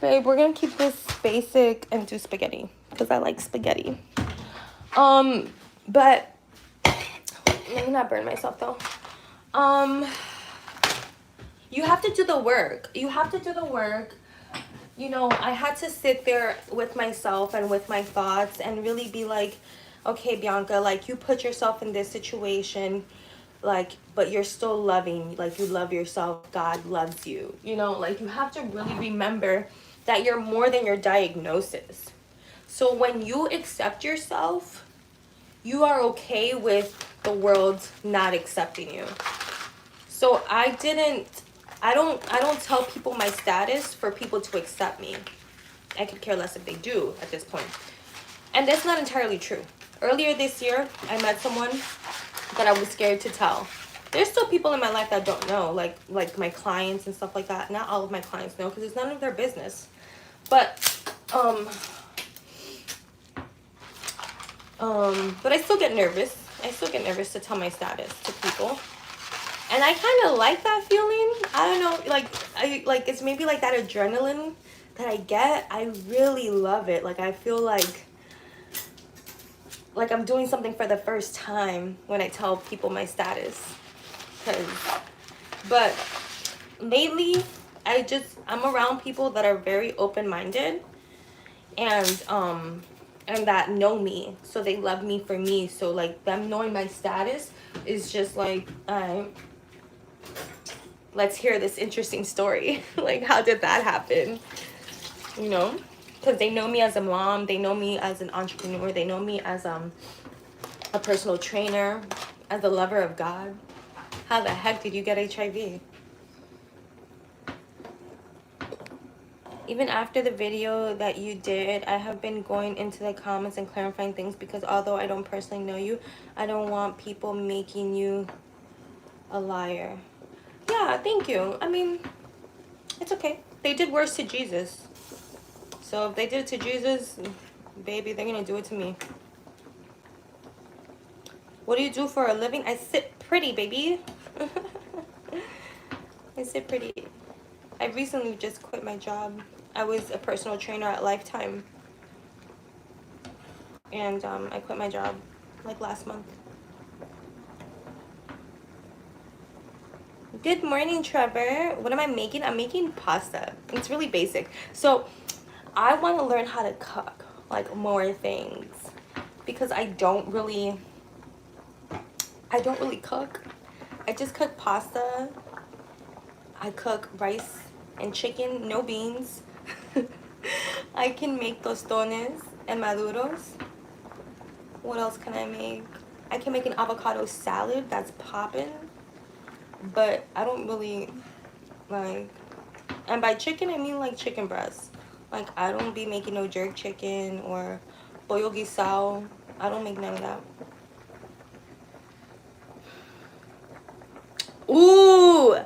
Babe, we're gonna keep this basic and do spaghetti because I like spaghetti. But Let me not burn myself though. You have to do the work. You have to do the work. You know, I had to sit there with myself and with my thoughts and really be like, okay, Bianca, like, you put yourself in this situation, like, but you're still loving, like, you love yourself, God loves you. You know, like, you have to really remember that you're more than your diagnosis. So when you accept yourself, you are okay with the world not accepting you. So I don't tell people my status for people to accept me. I could care less if they do at this point. And that's not entirely true. Earlier this year, I met someone that I was scared to tell. There's still people in my life that don't know, like my clients and stuff like that. Not all of my clients know because it's none of their business. But but I still get nervous. I still get nervous to tell my status to people. And I kind of like that feeling. I don't know, like it's maybe like that adrenaline that I get. I really love it. Like, I feel like I'm doing something for the first time when I tell people my status. But lately, I'm around people that are very open-minded and that know me, so they love me for me. So like, them knowing my status is just like, let's hear this interesting story. Like, how did that happen? You know, because they know me as a mom, they know me as an entrepreneur, they know me as a personal trainer, as a lover of God. How the heck did you get HIV? Even after the video that you did, I have been going into the comments and clarifying things because although I don't personally know you, I don't want people making you a liar. Yeah, thank you. I mean, it's okay. They did worse to Jesus. So if they did it to Jesus, baby, they're gonna do it to me. What do you do for a living? I sit pretty, baby. I sit pretty. I recently just quit my job. I was a personal trainer at Lifetime. And I quit my job like last month. Good morning, Trevor. What am I making? I'm making pasta. It's really basic. So I want to learn how to cook like more things because I don't really cook. I just cook pasta. I cook rice and chicken, no beans. I can make tostones and maduros. What else can I make? I can make an avocado salad that's popping. But I don't really like, and by chicken I mean like chicken breast. Like, I don't be making no jerk chicken or pollo guisado. I don't make none of that. Ooh!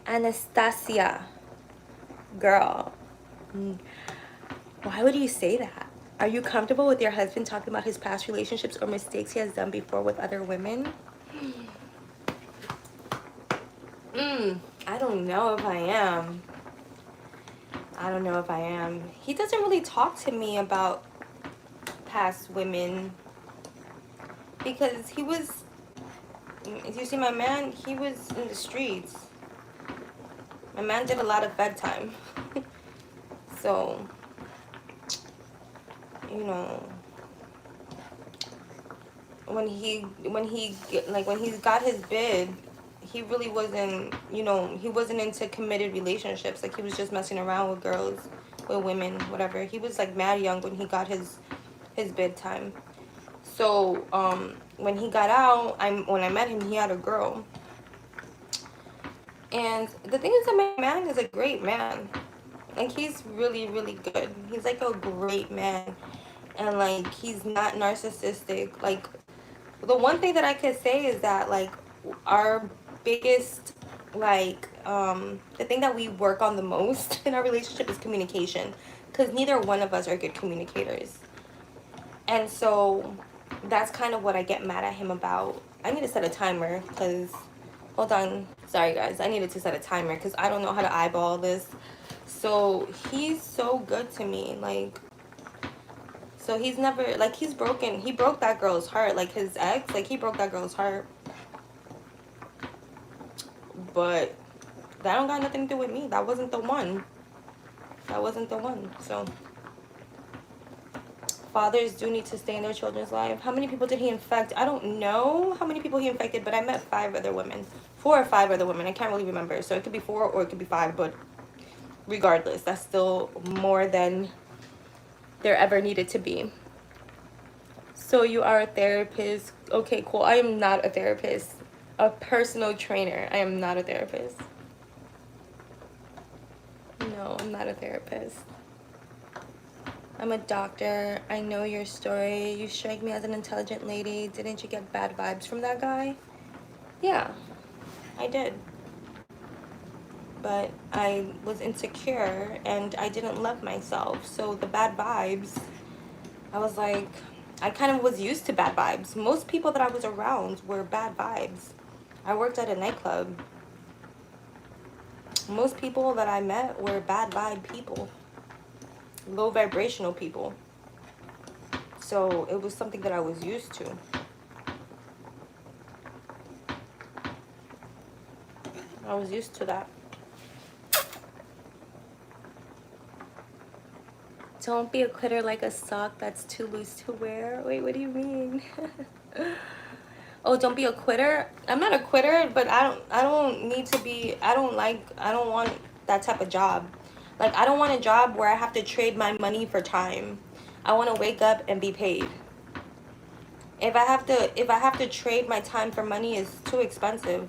Anastasia. Girl. Why would you say that? Are you comfortable with your husband talking about his past relationships or mistakes he has done before with other women? I don't know if I am. I don't know if I am. He doesn't really talk to me about past women because he was, if you see my man, he was in the streets. My man did a lot of bedtime. So, you know, when he got his bid, he really wasn't, you know, he wasn't into committed relationships. Like, he was just messing around with girls, with women, whatever. He was like mad young when he got his bid time. So when he got out, when I met him, he had a girl. And the thing is that my man is a great man. Like, he's really, really good. He's like a great man. And like, he's not narcissistic. Like, the one thing that I could say is that like, our biggest, like, the thing that we work on the most in our relationship is communication, because neither one of us are good communicators. And so that's kind of what I get mad at him about. I need to set a timer because, hold on, sorry guys, I needed to set a timer because I don't know how to eyeball this. So he's so good to me, like, So he's never, like, he broke that girl's heart. Like, his ex, like, he broke that girl's heart. But that don't got nothing to do with me. That wasn't the one. That wasn't the one. So fathers do need to stay in their children's life. How many people did he infect? I don't know how many people he infected, but I met 5 other women. 4 or 5 other women. I can't really remember. So it could be 4 or it could be 5, but regardless, that's still more than there ever needed to be. So you are a therapist. Okay, cool. I am not a therapist. A personal trainer. I am not a therapist. No, I'm not a therapist. I'm a doctor. I know your story. You strike me as an intelligent lady. Didn't you get bad vibes from that guy? Yeah, I did. But I was insecure and I didn't love myself. So the bad vibes, I was like, I kind of was used to bad vibes. Most people that I was around were bad vibes. I worked at a nightclub. Most people that I met were bad vibe people. Low vibrational people. So it was something that I was used to. I was used to that. Don't be a quitter like a sock that's too loose to wear. Wait, what do you mean? Oh, don't be a quitter. I'm not a quitter, but I don't need to be. I don't want that type of job. Like, I don't want a job where I have to trade my money for time. I want to wake up and be paid. If I have to trade my time for money, it's too expensive.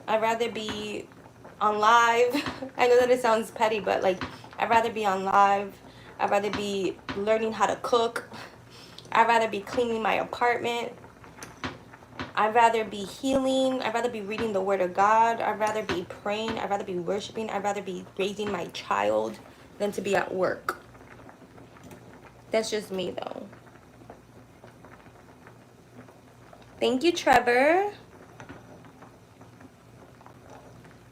I'd rather be on live. I know that it sounds petty, but like, I'd rather be on live. I'd rather be learning how to cook. I'd rather be cleaning my apartment. I'd rather be healing. I'd rather be reading the word of God. I'd rather be praying. I'd rather be worshiping. I'd rather be raising my child than to be at work. That's just me, though. Thank you, Trevor.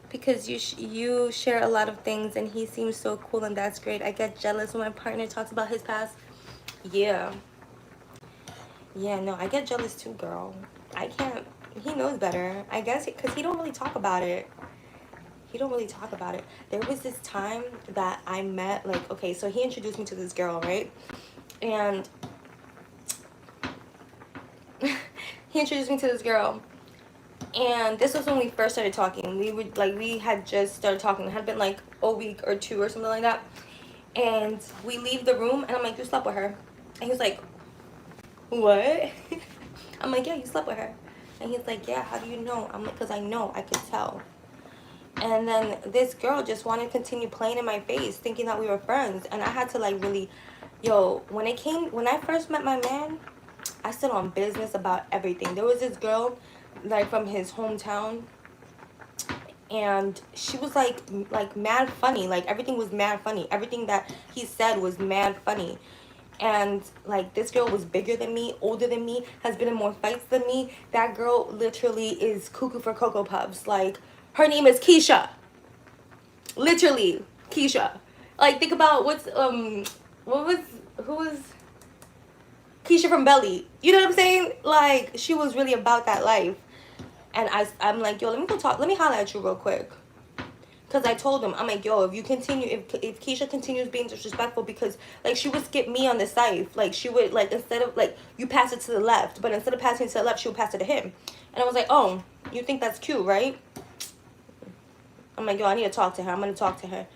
Because you share a lot of things and he seems so cool and that's great. I get jealous when my partner talks about his past. Yeah. Yeah, no, I get jealous too, girl. I can't. He knows better. I guess because he don't really talk about it. He don't really talk about it. There was this time that I met, like, okay, so he introduced me to this girl, right? And he introduced me to this girl. And this was when we first started talking. We had just started talking. It had been like a week or 2 or something like that. And we leave the room and I'm like, you slept with her? And he was like, what? I'm like, yeah, you slept with her. And he's like, yeah, how do you know? I'm like, because I know, I could tell. And then this girl just wanted to continue playing in my face, thinking that we were friends. And I had to like really, when I first met my man, I stood on business about everything. There was this girl, like, from his hometown, and she was like mad funny. Like, everything was mad funny. Everything that he said was mad funny. And like, this girl was bigger than me, older than me, has been in more fights than me. That girl literally is cuckoo for Cocoa Puffs. Like, her name is Keisha. Literally, Keisha. Like, think about who was Keisha from Belly. You know what I'm saying? Like, she was really about that life. And I'm like, yo, let me holler at you real quick. Because I told him, I'm like, yo, if Keisha continues being disrespectful, because, like, she would skip me on the side. Like, she would, like, instead of, like, you pass it to the left, but instead of passing it to the left, she would pass it to him. And I was like, oh, you think that's cute, right? I'm like, yo, I need to talk to her. I'm going to talk to her.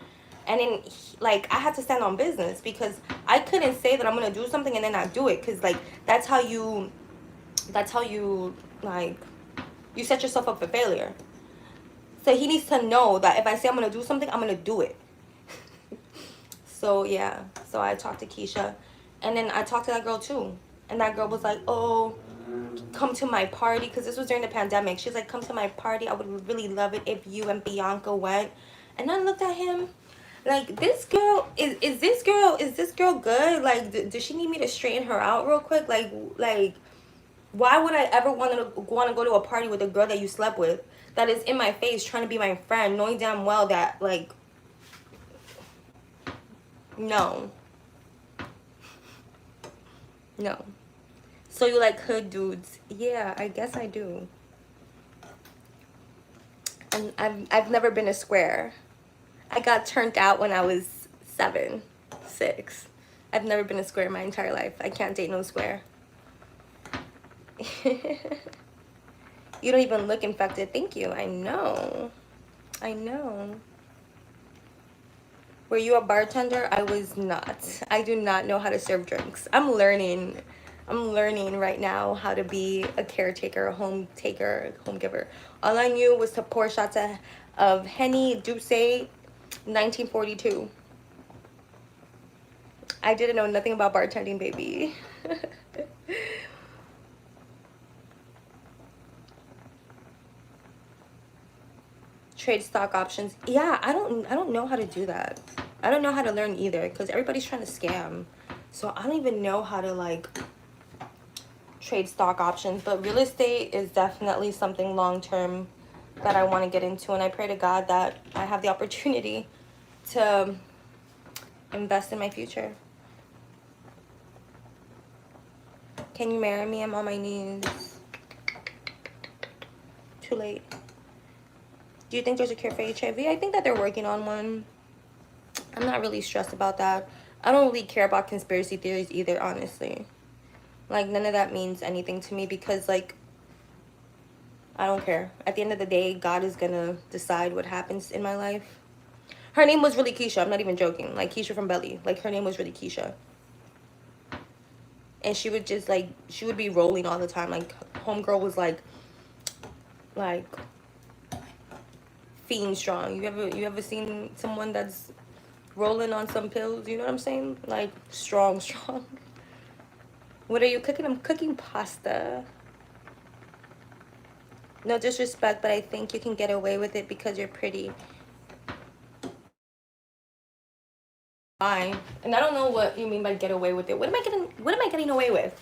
And then, like, I had to stand on business because I couldn't say that I'm going to do something and then not do it. Because, like, that's how you, like, you set yourself up for failure. So he needs to know that if I say I'm going to do something, I'm going to do it. So, yeah. So I talked to Keisha. And then I talked to that girl, too. And that girl was like, oh, come to my party. Because this was during the pandemic. She's like, come to my party. I would really love it if you and Bianca went. And I looked at him. Like, this girl, is this girl good? Like, does she need me to straighten her out real quick? Like, why would I ever want to go to a party with a girl that you slept with, that is in my face trying to be my friend, knowing damn well that, like, no. No. So you like hood dudes? Yeah, I guess I do. And I've never been a square. I got turned out when I was 7, 6. I've never been a square my entire life. I can't date no square. You don't even look infected. Thank you. I know. I know. Were you a bartender? I was not. I do not know how to serve drinks. I'm learning. I'm learning right now how to be a caretaker, a home taker, home giver. All I knew was to pour shots of Henny Douce 1942. I didn't know nothing about bartending, baby. Trade stock options. Yeah, I don't know how to do that. I don't know how to learn either because everybody's trying to scam. So I don't even know how to like trade stock options, but real estate is definitely something long term that I want to get into, and I pray to God that I have the opportunity to invest in my future. Can you marry me? I'm on my knees. Too late. Do you think there's a cure for HIV? I think that they're working on one. I'm not really stressed about that. I don't really care about conspiracy theories either, honestly. Like, none of that means anything to me because, like, I don't care. At the end of the day, God is gonna decide what happens in my life. Her name was really Keisha. I'm not even joking. Like, Keisha from Belly. Like, her name was really Keisha. And she would just, like, she would be rolling all the time. Like, homegirl was, like, fiend strong. You ever seen someone that's rolling on some pills? You know what I'm saying? Like, strong. What are you cooking? I'm cooking pasta. No disrespect, but I think you can get away with it because you're pretty. Fine. And I don't know what you mean by get away with it. What am I getting away with?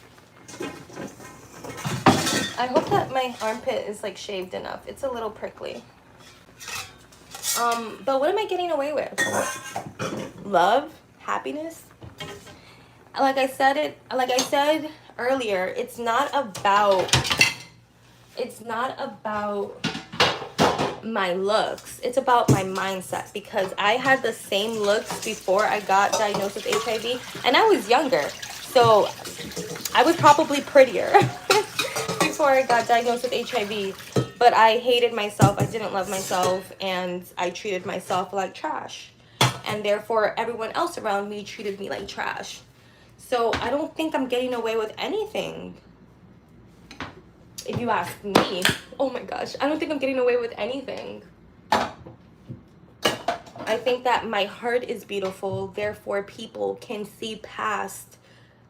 I hope that my armpit is like shaved enough. It's a little prickly. But what am I getting away with? Love? Happiness? Like I said earlier, it's not about my looks. It's about my mindset because I had the same looks before I got diagnosed with HIV and I was younger. So I was probably prettier before I got diagnosed with HIV, but I hated myself. I didn't love myself and I treated myself like trash. And therefore everyone else around me treated me like trash. So I don't think I'm getting away with anything. If you ask me, oh my gosh, I don't think I'm getting away with anything. I think that my heart is beautiful, therefore people can see past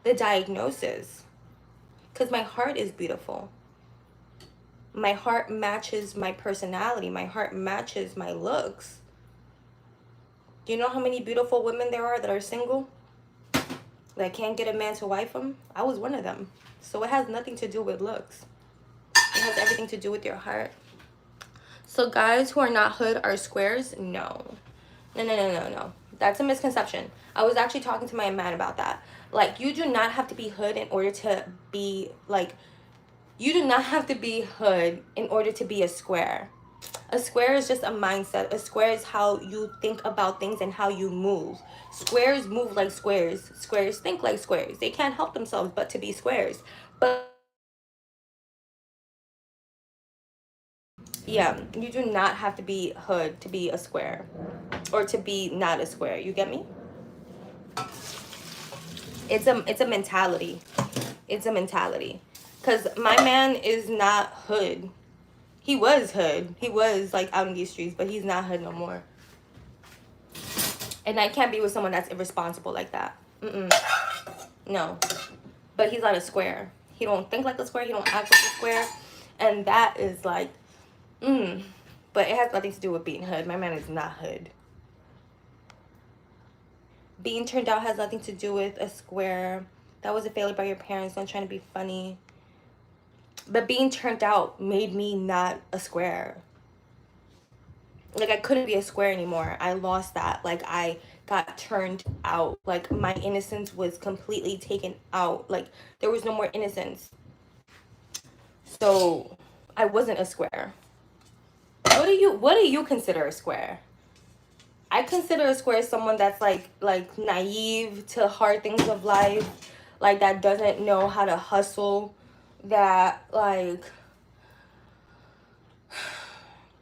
the diagnosis. Because my heart is beautiful. My heart matches my personality. My heart matches my looks. Do you know how many beautiful women there are that are single? That can't get a man to wife them? I was one of them. So it has nothing to do with looks. It has everything to do with your heart. So guys who are not hood are squares? No. No. That's a misconception. I was actually talking to my man about that. Like, you do not have to be hood in order to be, like, you do not have to be hood in order to be a square. A square is just a mindset. A square is how you think about things and how you move. Squares move like squares. Squares think like squares. They can't help themselves but to be squares. But yeah, you do not have to be hood to be a square or to be not a square. You get me? It's a mentality. It's a mentality. Cause my man is not hood. He was hood. He was like out in these streets, but he's not hood no more. And I can't be with someone that's irresponsible like that. No. But he's not a square. He don't think like a square. He don't act like a square. And that is like, But it has nothing to do with being hood. My man is not hood. Being turned out has nothing to do with a square. That was a failure by your parents. Don't trying to be funny. But being turned out made me not a square. Like, I couldn't be a square anymore. I lost that. Like, I got turned out. Like, my innocence was completely taken out. Like, there was no more innocence. So I wasn't a square. What do you consider a square? I consider a square someone that's like naive to hard things of life, like that doesn't know how to hustle, that like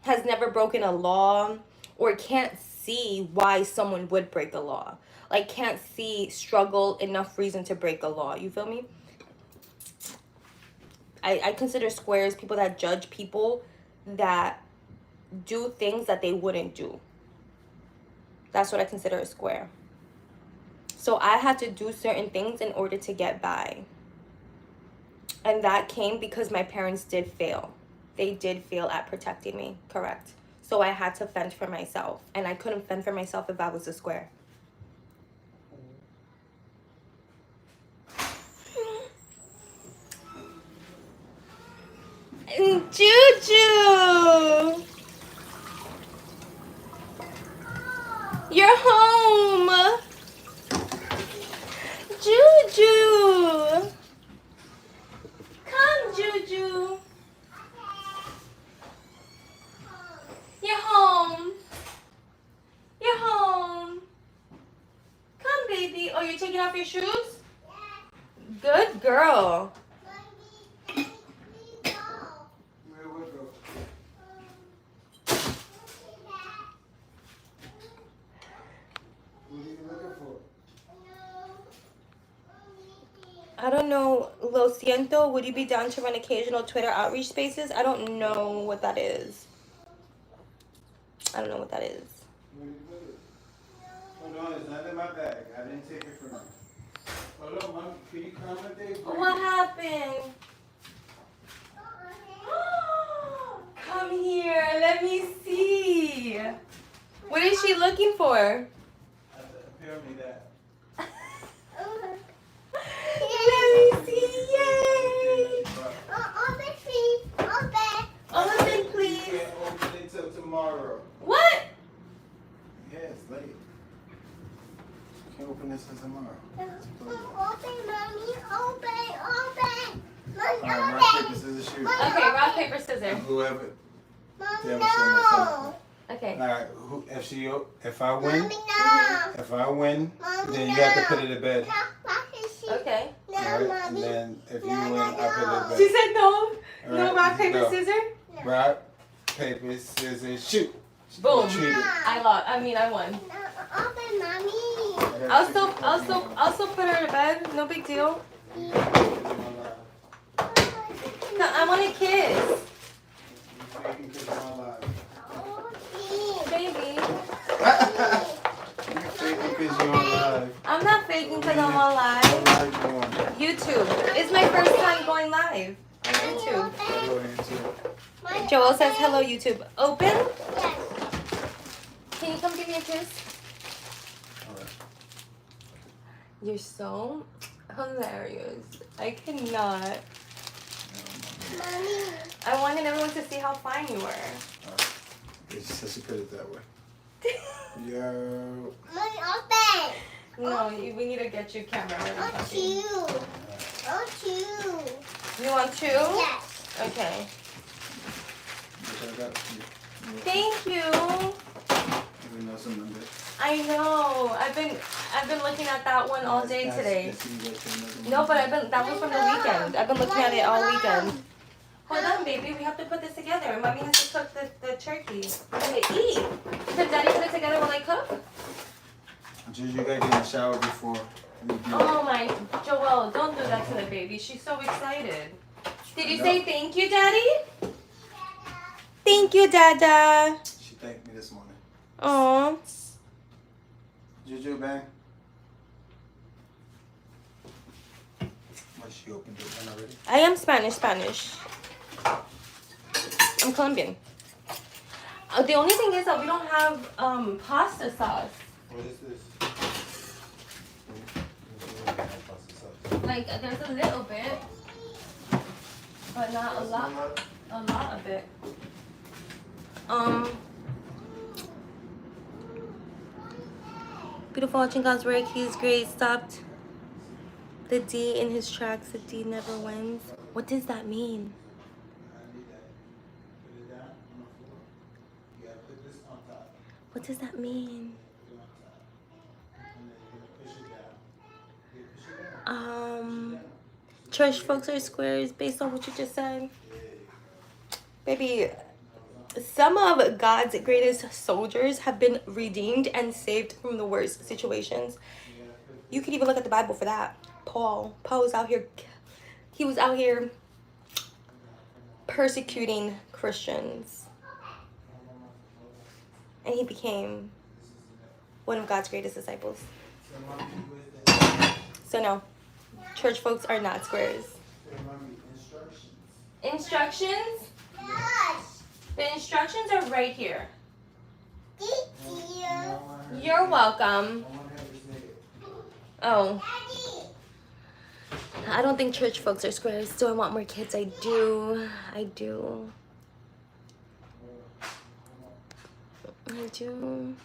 has never broken a law, or can't see why someone would break a law. Like, can't see struggle enough reason to break a law. You feel me? I consider squares people that judge people that do things that they wouldn't do. That's what I consider a square. So I had to do certain things in order to get by. And that came because my parents did fail. They did fail at protecting me, correct? So I had to fend for myself. And I couldn't fend for myself if I was a square. Juju! You're home! Juju! Come, Juju! You're home! You're home! Come, baby. Oh, you're taking off your shoes? Good girl. I don't know, Lo Siento, would you be down to run occasional Twitter outreach spaces? I don't know what that is. I don't know what that is. Oh, no, it's not in my bag. I didn't take it from you. Hold on, Mom. Can you come with it? What happened? Come here, let me see. What is she looking for? Apparently that. Let me see, yay! Open, please. You can't open it till tomorrow. What? Yeah, it's late. You can't open this till tomorrow. Open, mommy, open. Alright, rock, paper, scissors, shoot. Okay, rock, paper, scissors. Whoever. Mommy, no. Okay. Alright, if I win, Mommy, no. if I win, Mommy, then you have to put it to bed. Okay. Alright, and then if you win, I put it to She bed. said no. No Alright, rock, paper, go. scissors? Rock, paper, scissors, shoot. Boom. Treat it. I lost. I won. Open, mommy. I'll still put her to bed. No big deal. No, I want a kiss. Baby. I'm not faking because I'm on live. YouTube. It's my first time going live on YouTube. Joel says hello, YouTube. Open? Yes. Can you come give me a kiss? You're so hilarious. I cannot. Mommy. I wanted everyone to see how fine you were. She said she put it that way. Yo. Mommy, open. No, we need to get you camera ready. Oh, puppy. two. Oh, two. You want two? Yes. Okay. Which I got for you. Thank you. Even though some of it. I know. I've been looking at that one all day today. No, but that was from the weekend. I've been looking at it all weekend. Hold on, baby. We have to put this together. Mommy has to cook the turkey. And to eat. Can Daddy put it together while I cook? Juju, you gotta get in the shower before we do. Oh my, Joelle, don't do that to the baby. She's so excited. Did you say thank you, Daddy? Thank you, Dada. She thanked me this morning. Aw. Juju, bang. Well, she opened it one already. I am Spanish. I'm Colombian. The only thing is that we don't have pasta sauce. What is this? Like, there's a little bit, but not a lot of it. Beautiful watching God's work. He's great. Stopped the D in his tracks. The D never wins. What does that mean? I need that. Put it down on the floor. You gotta put this on top. What does that mean? Put it on top. And then you're gonna push it down. You push it down. Push it down. Church folks are squares based on what you just said. Baby, some of God's greatest soldiers have been redeemed and saved from the worst situations. You could even look at the Bible for that. Paul was out here. He was out here persecuting Christians. And he became one of God's greatest disciples. So no, church folks are not squares. Instructions? Yes. The instructions are right here. Thank you. You're welcome. Oh, I don't think church folks are squares. Do I want more kids? I do. I do. I do.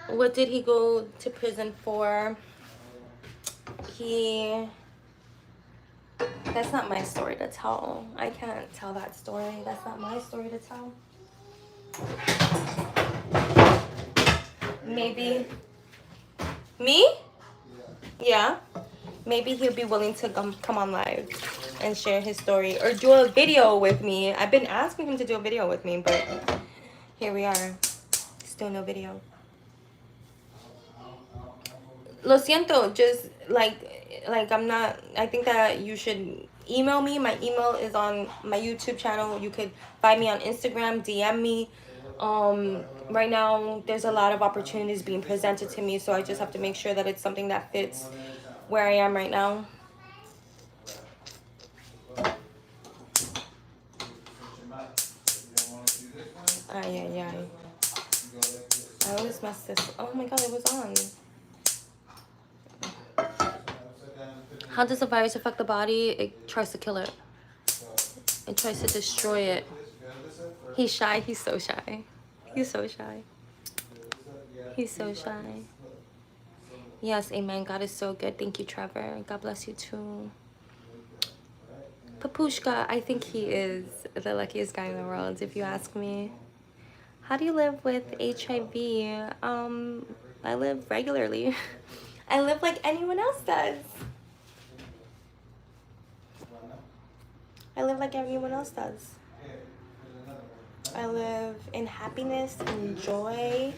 What did he go to prison for? That's not my story to tell. I can't tell that story. That's not my story to tell. Maybe. Me? Yeah. Maybe he'll be willing to come on live and share his story or do a video with me. I've been asking him to do a video with me, but here we are. Still no video. Lo siento, just like I'm not. I think that you should email me. My email is on my YouTube channel. You could find me on Instagram, DM me. Right now there's a lot of opportunities being presented to me, so I just have to make sure that it's something that fits where I am right now. Ay, ay, ay. I always mess this. Oh my god, it was on. How does the virus affect the body? It tries to kill it. It tries to destroy it. He's shy. He's so shy. He's so shy. He's so shy. Yes, amen. God is so good. Thank you, Trevor. God bless you too. Papushka, I think he is the luckiest guy in the world, if you ask me. How do you live with HIV? I live regularly. I live like anyone else does. I live like everyone else does. I live in happiness and joy.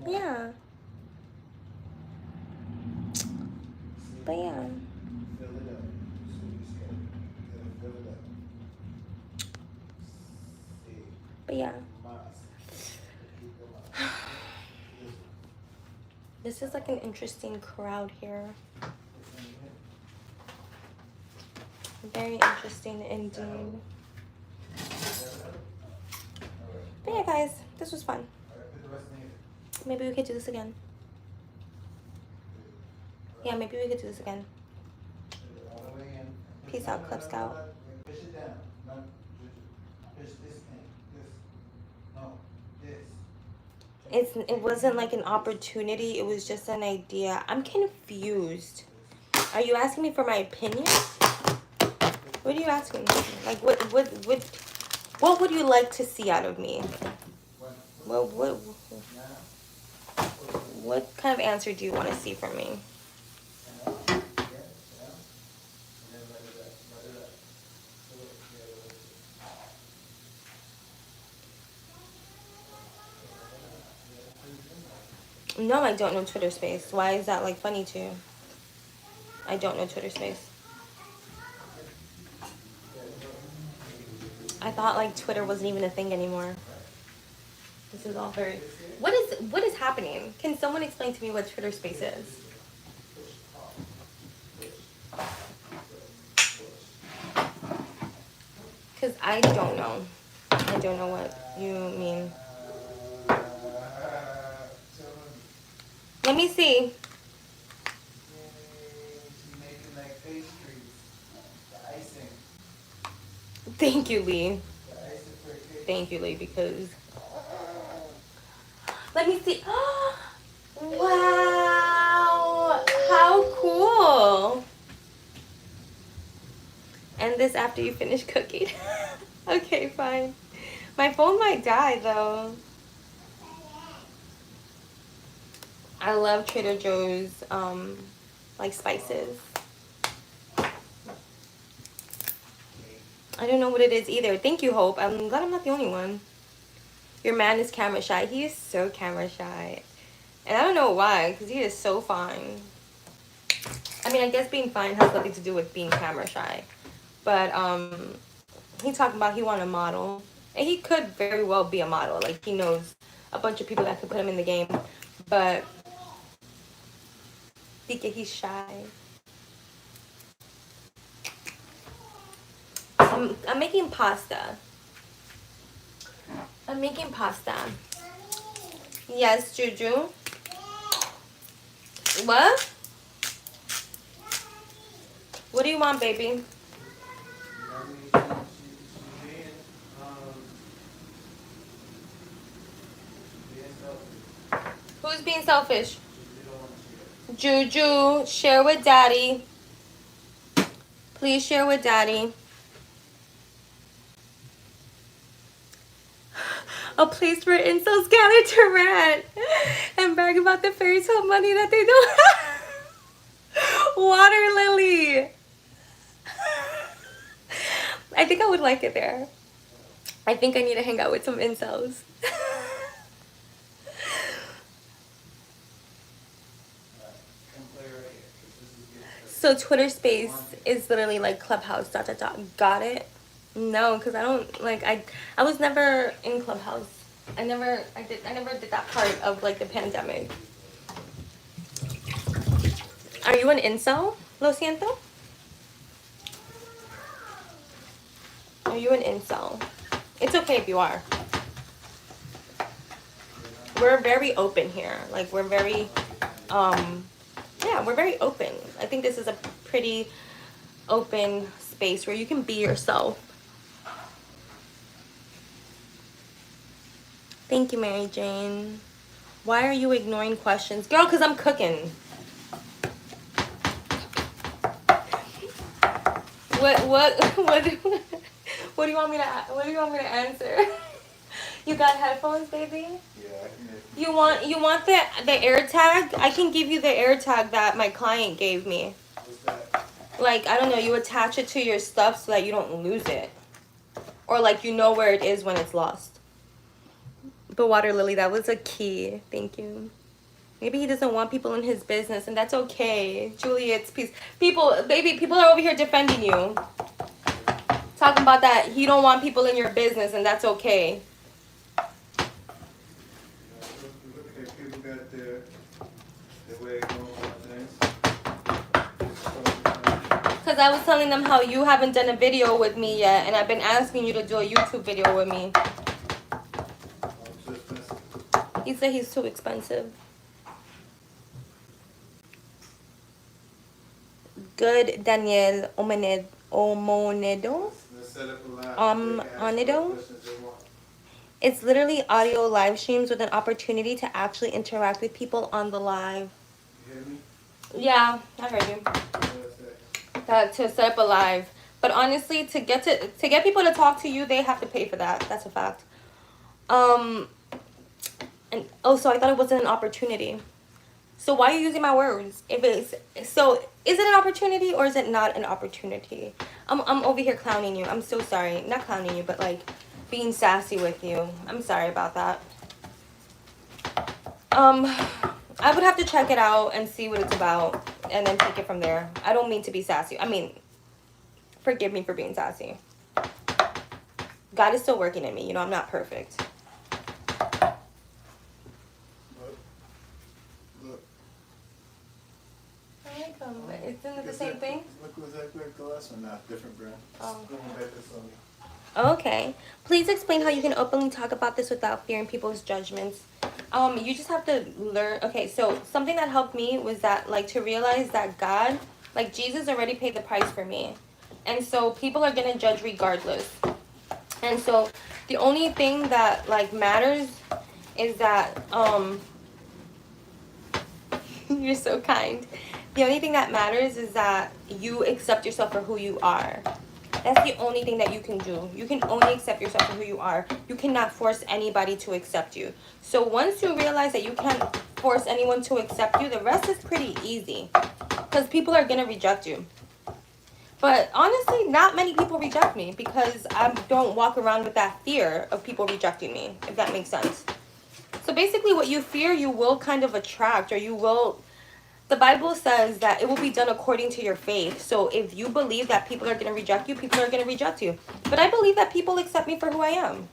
Yeah. But yeah. But yeah. This is like an interesting crowd here. Very interesting indeed. But yeah, guys, this was fun. Maybe we could do this again. Yeah, maybe we could do this again. Peace out, Club Scout. It wasn't like an opportunity. It was just an idea. I'm confused. Are you asking me for my opinion? What are you asking me? Like, what would you like to see out of me? What kind of answer do you want to see from me? No, I don't know Twitter Space. Why is that like funny to you? I don't know Twitter Space. I thought like Twitter wasn't even a thing anymore. This is all very... What is happening? Can someone explain to me what Twitter Space is? Because I don't know. I don't know what you mean. Let me see. Thank you, Lee. thank you, Lee, because let me see. Wow, how cool. And this after you finish cooking. Okay, fine. My phone might die though. I love Trader Joe's like spices. I don't know what it is either. Thank you, Hope. I'm glad I'm not the only one. Your man is camera shy. He is so camera shy. And I don't know why, because he is so fine. I mean, I guess being fine has nothing to do with being camera shy. But he talking about he want a model. And he could very well be a model. Like, he knows a bunch of people that could put him in the game. But he's shy. I'm making pasta. I'm making pasta. Yes, Juju. What? What do you want, baby? Who's being selfish? Juju, share with daddy. Please share with daddy. A place where incels gather to rant and brag about the fairy tale money that they don't have. Water Lily. I think I would like it there. I think I need to hang out with some incels. So Twitter Space is literally like Clubhouse ... Got it? No, because I don't like I was never in Clubhouse. I never did that part of like the pandemic. Are you an incel? Lo siento. Are you an incel? It's okay if you are. We're very open here. Like we're very yeah, we're very open. I think this is a pretty open space where you can be yourself. Thank you, Mary Jane. Why are you ignoring questions? Girl, because I'm cooking. What do you want me to answer? You got headphones, baby? Yeah, I can. You want the AirTag? I can give you the AirTag that my client gave me. What's that? Like, I don't know, you attach it to your stuff so that you don't lose it. Or like you know where it is when it's lost. But Water Lily, that was a key. Thank you. Maybe he doesn't want people in his business, and that's okay. Juliet's peace. People are over here defending you. Talking about that he don't want people in your business, and that's okay. People got their way of going about things. Because I was telling them how you haven't done a video with me yet, and I've been asking you to do a YouTube video with me. He said he's too expensive. Good, Daniel Omonedo. Onedo. It's literally audio live streams with an opportunity to actually interact with people on the live. You hear me? Yeah, I heard you. That to set up a live. But honestly, to get people to talk to you, they have to pay for that. That's a fact. And also, I thought it wasn't an opportunity. So why are you using my words? If it's so, is it an opportunity or is it not an opportunity? I'm over here clowning you. I'm so sorry. Not clowning you, but like being sassy with you. I'm sorry about that. I would have to check it out and see what it's about and then take it from there. I don't mean to be sassy. I mean, forgive me for being sassy. God is still working in me. You know, I'm not perfect. Look. I like them. Isn't it the same thing? Look exactly like the last one. Nah, different brand. Oh. Sony. Okay. Please explain how you can openly talk about this without fearing people's judgments. You just have to learn. Okay, so something that helped me was that, like, to realize that God, like, Jesus already paid the price for me. And so people are going to judge regardless. And so The only thing that like matters is that you're so kind. The only thing that matters is that you accept yourself for who you are. That's the only thing that you can do. You can only accept yourself for who you are. You cannot force anybody to accept you. So once you realize that you can't force anyone to accept you, the rest is pretty easy. Because people are going to reject you. But honestly, not many people reject me because I don't walk around with that fear of people rejecting me, if that makes sense. So basically what you fear, you will kind of attract, or you will... The Bible says that it will be done according to your faith. So if you believe that people are going to reject you, people are going to reject you. But I believe that people accept me for who I am.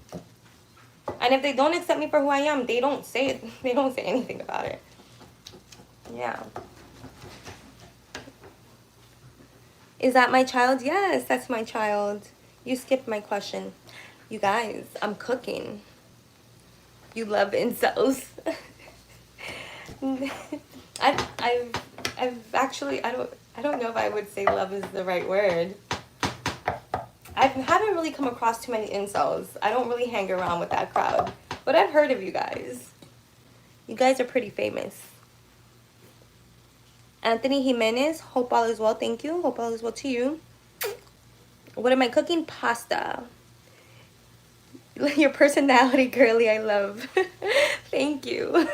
And if they don't accept me for who I am, they don't say it. They don't say anything about it. Yeah. Is that my child? Yes, that's my child. You skipped my question. You guys, I'm cooking. You love incels. I've actually, I don't know if I would say love is the right word. I haven't really come across too many incels. I don't really hang around with that crowd. But I've heard of you guys. You guys are pretty famous. Anthony Jimenez, hope all is well. Thank you. Hope all is well to you. What am I cooking? Pasta. Your personality, girly, I love. Thank you.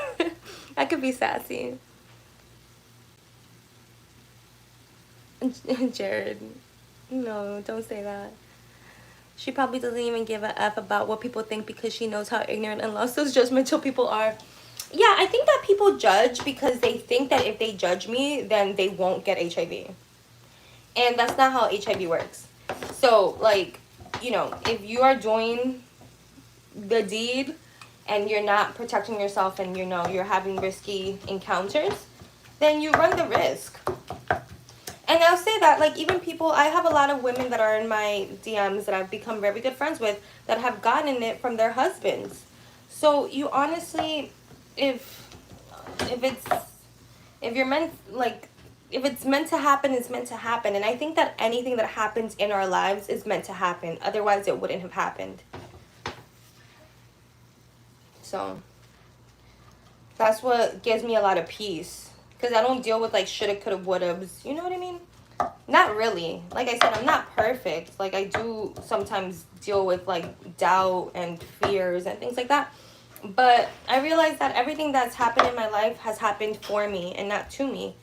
I could be sassy. Jared, no, don't say that. She probably doesn't even give a F about what people think because she knows how ignorant and lost those judgmental people are. Yeah, I think that people judge because they think that if they judge me, then they won't get HIV. And that's not how HIV works. So, like, you know, if you are doing the deed and you're not protecting yourself and, you know, you're having risky encounters, then you run the risk. And I'll say that, like, even people, I have a lot of women that are in my DMs that I've become very good friends with that have gotten it from their husbands. So you honestly, if you're meant, like, if it's meant to happen, it's meant to happen. And I think that anything that happens in our lives is meant to happen. Otherwise, it wouldn't have happened. So that's what gives me a lot of peace. Because I don't deal with, like, shoulda, coulda, wouldas. You know what I mean? Not really. Like I said, I'm not perfect. Like, I do sometimes deal with, like, doubt and fears and things like that. But I realize that everything that's happened in my life has happened for me and not to me.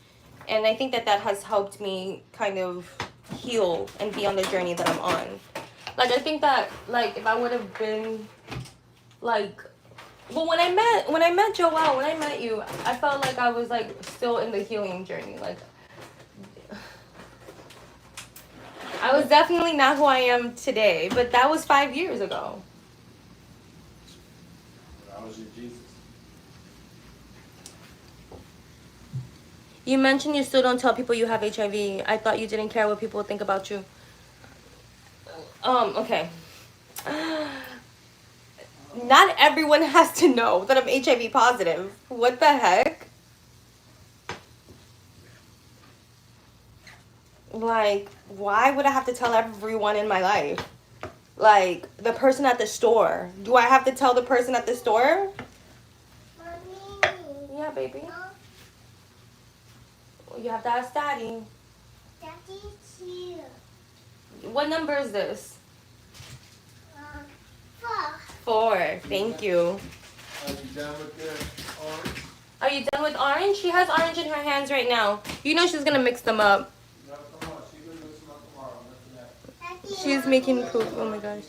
And I think that that has helped me kind of heal and be on the journey that I'm on. Like, I think that, like, if I would have been, like... Well, when I met Joelle, when I met you, I felt like I was, like, still in the healing journey. Like, I was definitely not who I am today, but that was 5 years ago. I was your Jesus. You mentioned you still don't tell people you have HIV. I thought you didn't care what people think about you. Okay. Not everyone has to know that I'm HIV positive. What the heck? Like, why would I have to tell everyone in my life? Like, the person at the store. Do I have to tell the person at the store? Mommy. Yeah, baby. No, You have to ask Daddy. Daddy's here. What number is this? 4. 4. Thank you. Are you done with the orange? Are you done with orange? She has orange in her hands right now. You know she's gonna mix them up. No, come on. She's going to listen up tomorrow. Nothing that. Daddy, She's making poop. Oh my gosh.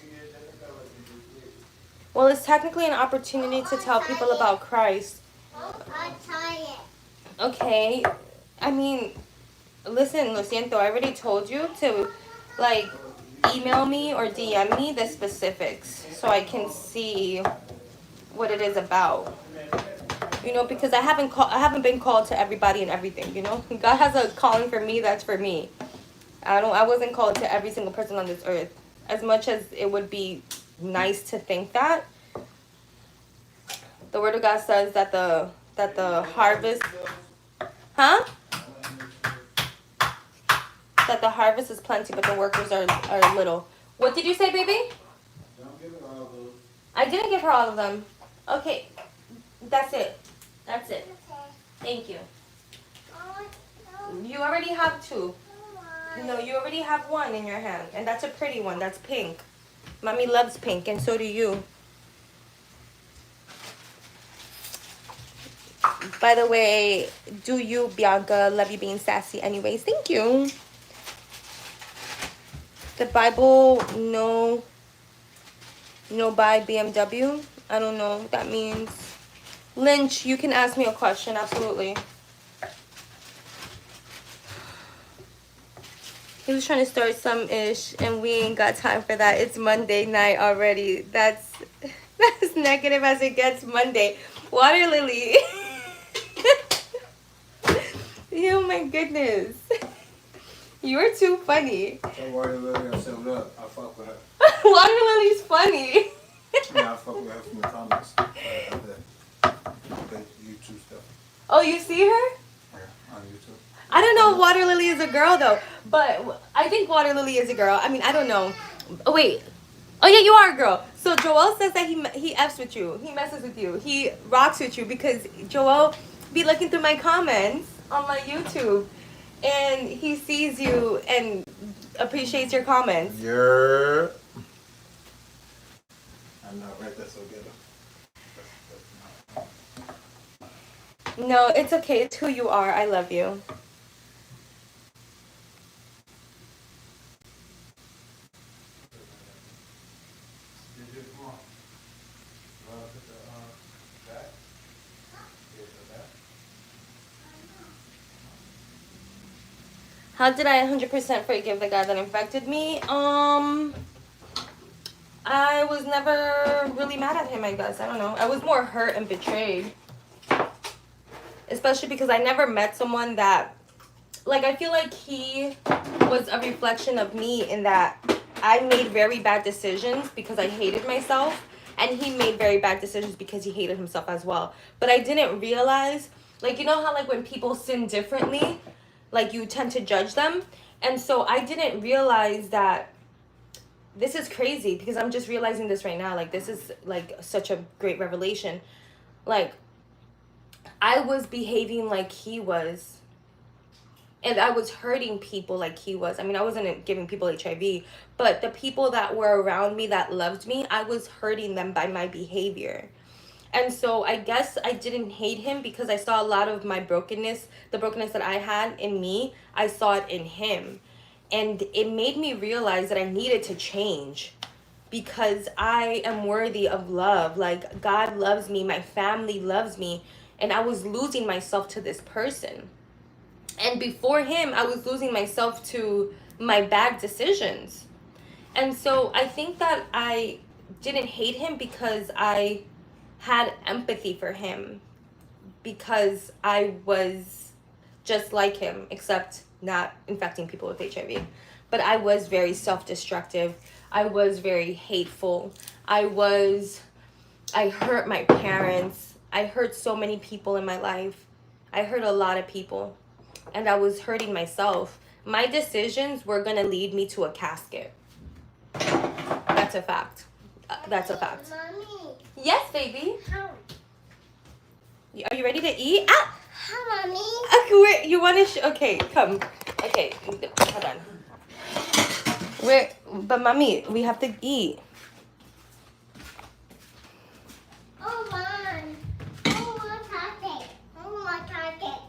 Well, it's technically an opportunity to tell people about Christ. I'm tired. Okay. I mean, listen, lo siento. I already told you to, like, email me or DM me the specifics so I can see what it is about. You know, because I haven't been called to everybody and everything, you know? God has a calling for me that's for me. I wasn't called to every single person on this earth. As much as it would be nice to think that, the word of God says that the harvest, huh? That the harvest is plenty, but the workers are little. What did you say, baby? Don't give it all those. I didn't give her all of them. Okay, that's it. That's it. Okay. Thank you. Oh, no. You already have two. Why? No, you already have one in your hand, and that's a pretty one. That's pink. Mommy loves pink, and so do you. By the way, do you, Bianca? Love you being sassy. Anyways, thank you. The Bible, no, no buy BMW. I don't know what that means. Lynch, you can ask me a question. Absolutely. He was trying to start some ish, and we ain't got time for that. It's Monday night already. That's negative as it gets. Monday. Water Lily. Oh my goodness. You're too funny. That Water Lily, I said, look, I fuck with her. Water Lily's funny. Yeah, I fuck with her from the comments. The YouTube stuff. Oh, you see her? Yeah, on YouTube. I don't know if Water Lily is a girl though, but I think Water Lily is a girl. I mean, I don't know. Oh wait. Oh yeah, you are a girl. So Joel says that he f's with you. He messes with you. He rocks with you because Joel be looking through my comments on my YouTube, and he sees you and appreciates your comments. Yeah. I'm not right, that's so ghetto. No, it's okay. It's who you are. I love you. How did I 100% forgive the guy that infected me? I was never really mad at him, I guess. I don't know. I was more hurt and betrayed. Especially because I never met someone that, like, I feel like he was a reflection of me in that I made very bad decisions because I hated myself, and he made very bad decisions because he hated himself as well. But I didn't realize, like, you know how, like, when people sin differently, like, you tend to judge them? And so I didn't realize that this is crazy because I'm just realizing this right now. Like, this is, like, such a great revelation. Like, I was behaving like he was, and I was hurting people like he was. I mean, I wasn't giving people HIV, but the people that were around me that loved me, I was hurting them by my behavior. And so I guess I didn't hate him because I saw a lot of my brokenness, the brokenness that I had in me, I saw it in him. And it made me realize that I needed to change because I am worthy of love. Like, God loves me, my family loves me, and I was losing myself to this person. And before him, I was losing myself to my bad decisions. And so I think that I didn't hate him because I had empathy for him, because I was just like him, except not infecting people with HIV. But I was very self-destructive. I was very hateful. I hurt my parents. I hurt so many people in my life. I hurt a lot of people. And I was hurting myself. My decisions were going to lead me to a casket. That's a fact. That's a fact. Mommy. Yes, baby. How? Are you ready to eat? Ah! How, mommy? Okay, you want to? Okay, come. Okay, hold on. But mommy, we have to eat. Oh, Mom. Oh, my target. Oh, my target.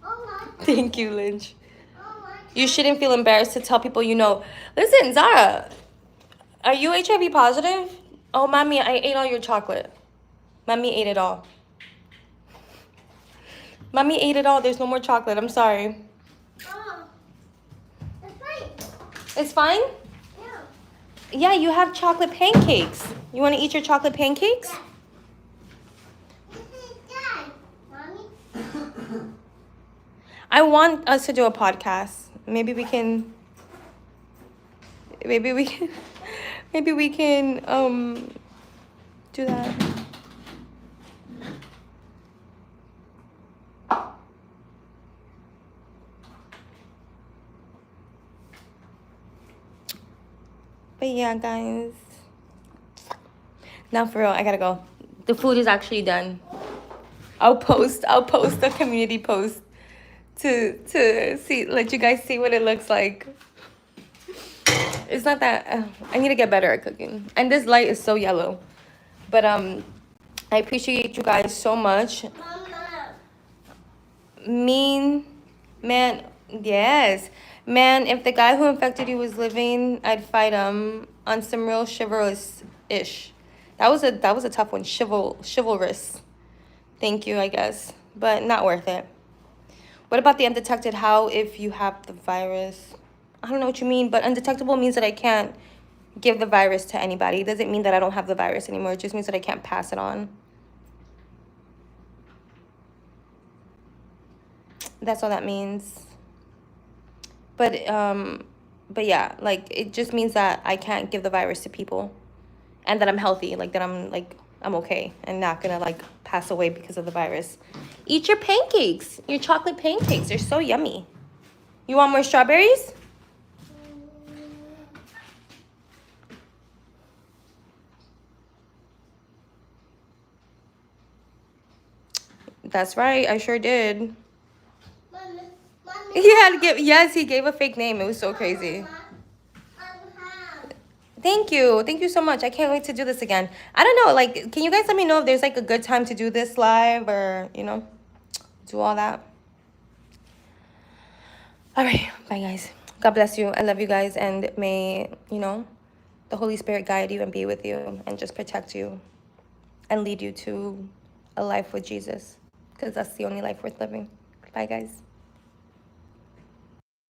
Oh, my target. Thank you, Lynch. Oh, my You shouldn't feel embarrassed to tell people you know. Listen, Zara, are you HIV positive? Oh, mommy, I ate all your chocolate. Mommy ate it all. Mommy ate it all. There's no more chocolate. I'm sorry. Oh, it's fine. It's fine? Yeah. Yeah, you have chocolate pancakes. You want to eat your chocolate pancakes? Yeah. This is done, Mommy. I want us to do a podcast. Maybe we can do that. But yeah, guys. Now for real, I gotta go. The food is actually done. I'll post a community post to see, let you guys see what it looks like. It's not that, I need to get better at cooking. And this light is so yellow. But I appreciate you guys so much. Mama. Mean, man, yes. Man, if the guy who infected you was living, I'd fight him on some real chivalrous-ish. That was a tough one. Chivalrous. Thank you, I guess. But not worth it. What about the undetected? How if you have the virus? I don't know what you mean, but undetectable means that I can't give the virus to anybody. It doesn't mean that I don't have the virus anymore. It just means that I can't pass it on. That's all that means. But yeah, like it just means that I can't give the virus to people, and that I'm healthy, like that I'm okay and not gonna like pass away because of the virus. Eat your pancakes, your chocolate pancakes. They're so yummy. You want more strawberries? That's right, I sure did. Mommy. He had to give, yes, he gave a fake name. It was so crazy. Thank you so much. I can't wait to do this again. I don't know, like, can you guys let me know if there's like a good time to do this live, or do all that. All right, bye guys. God bless you. I love you guys, and may the Holy Spirit guide you and be with you and just protect you and lead you to a life with Jesus, because that's the only life worth living. Bye guys.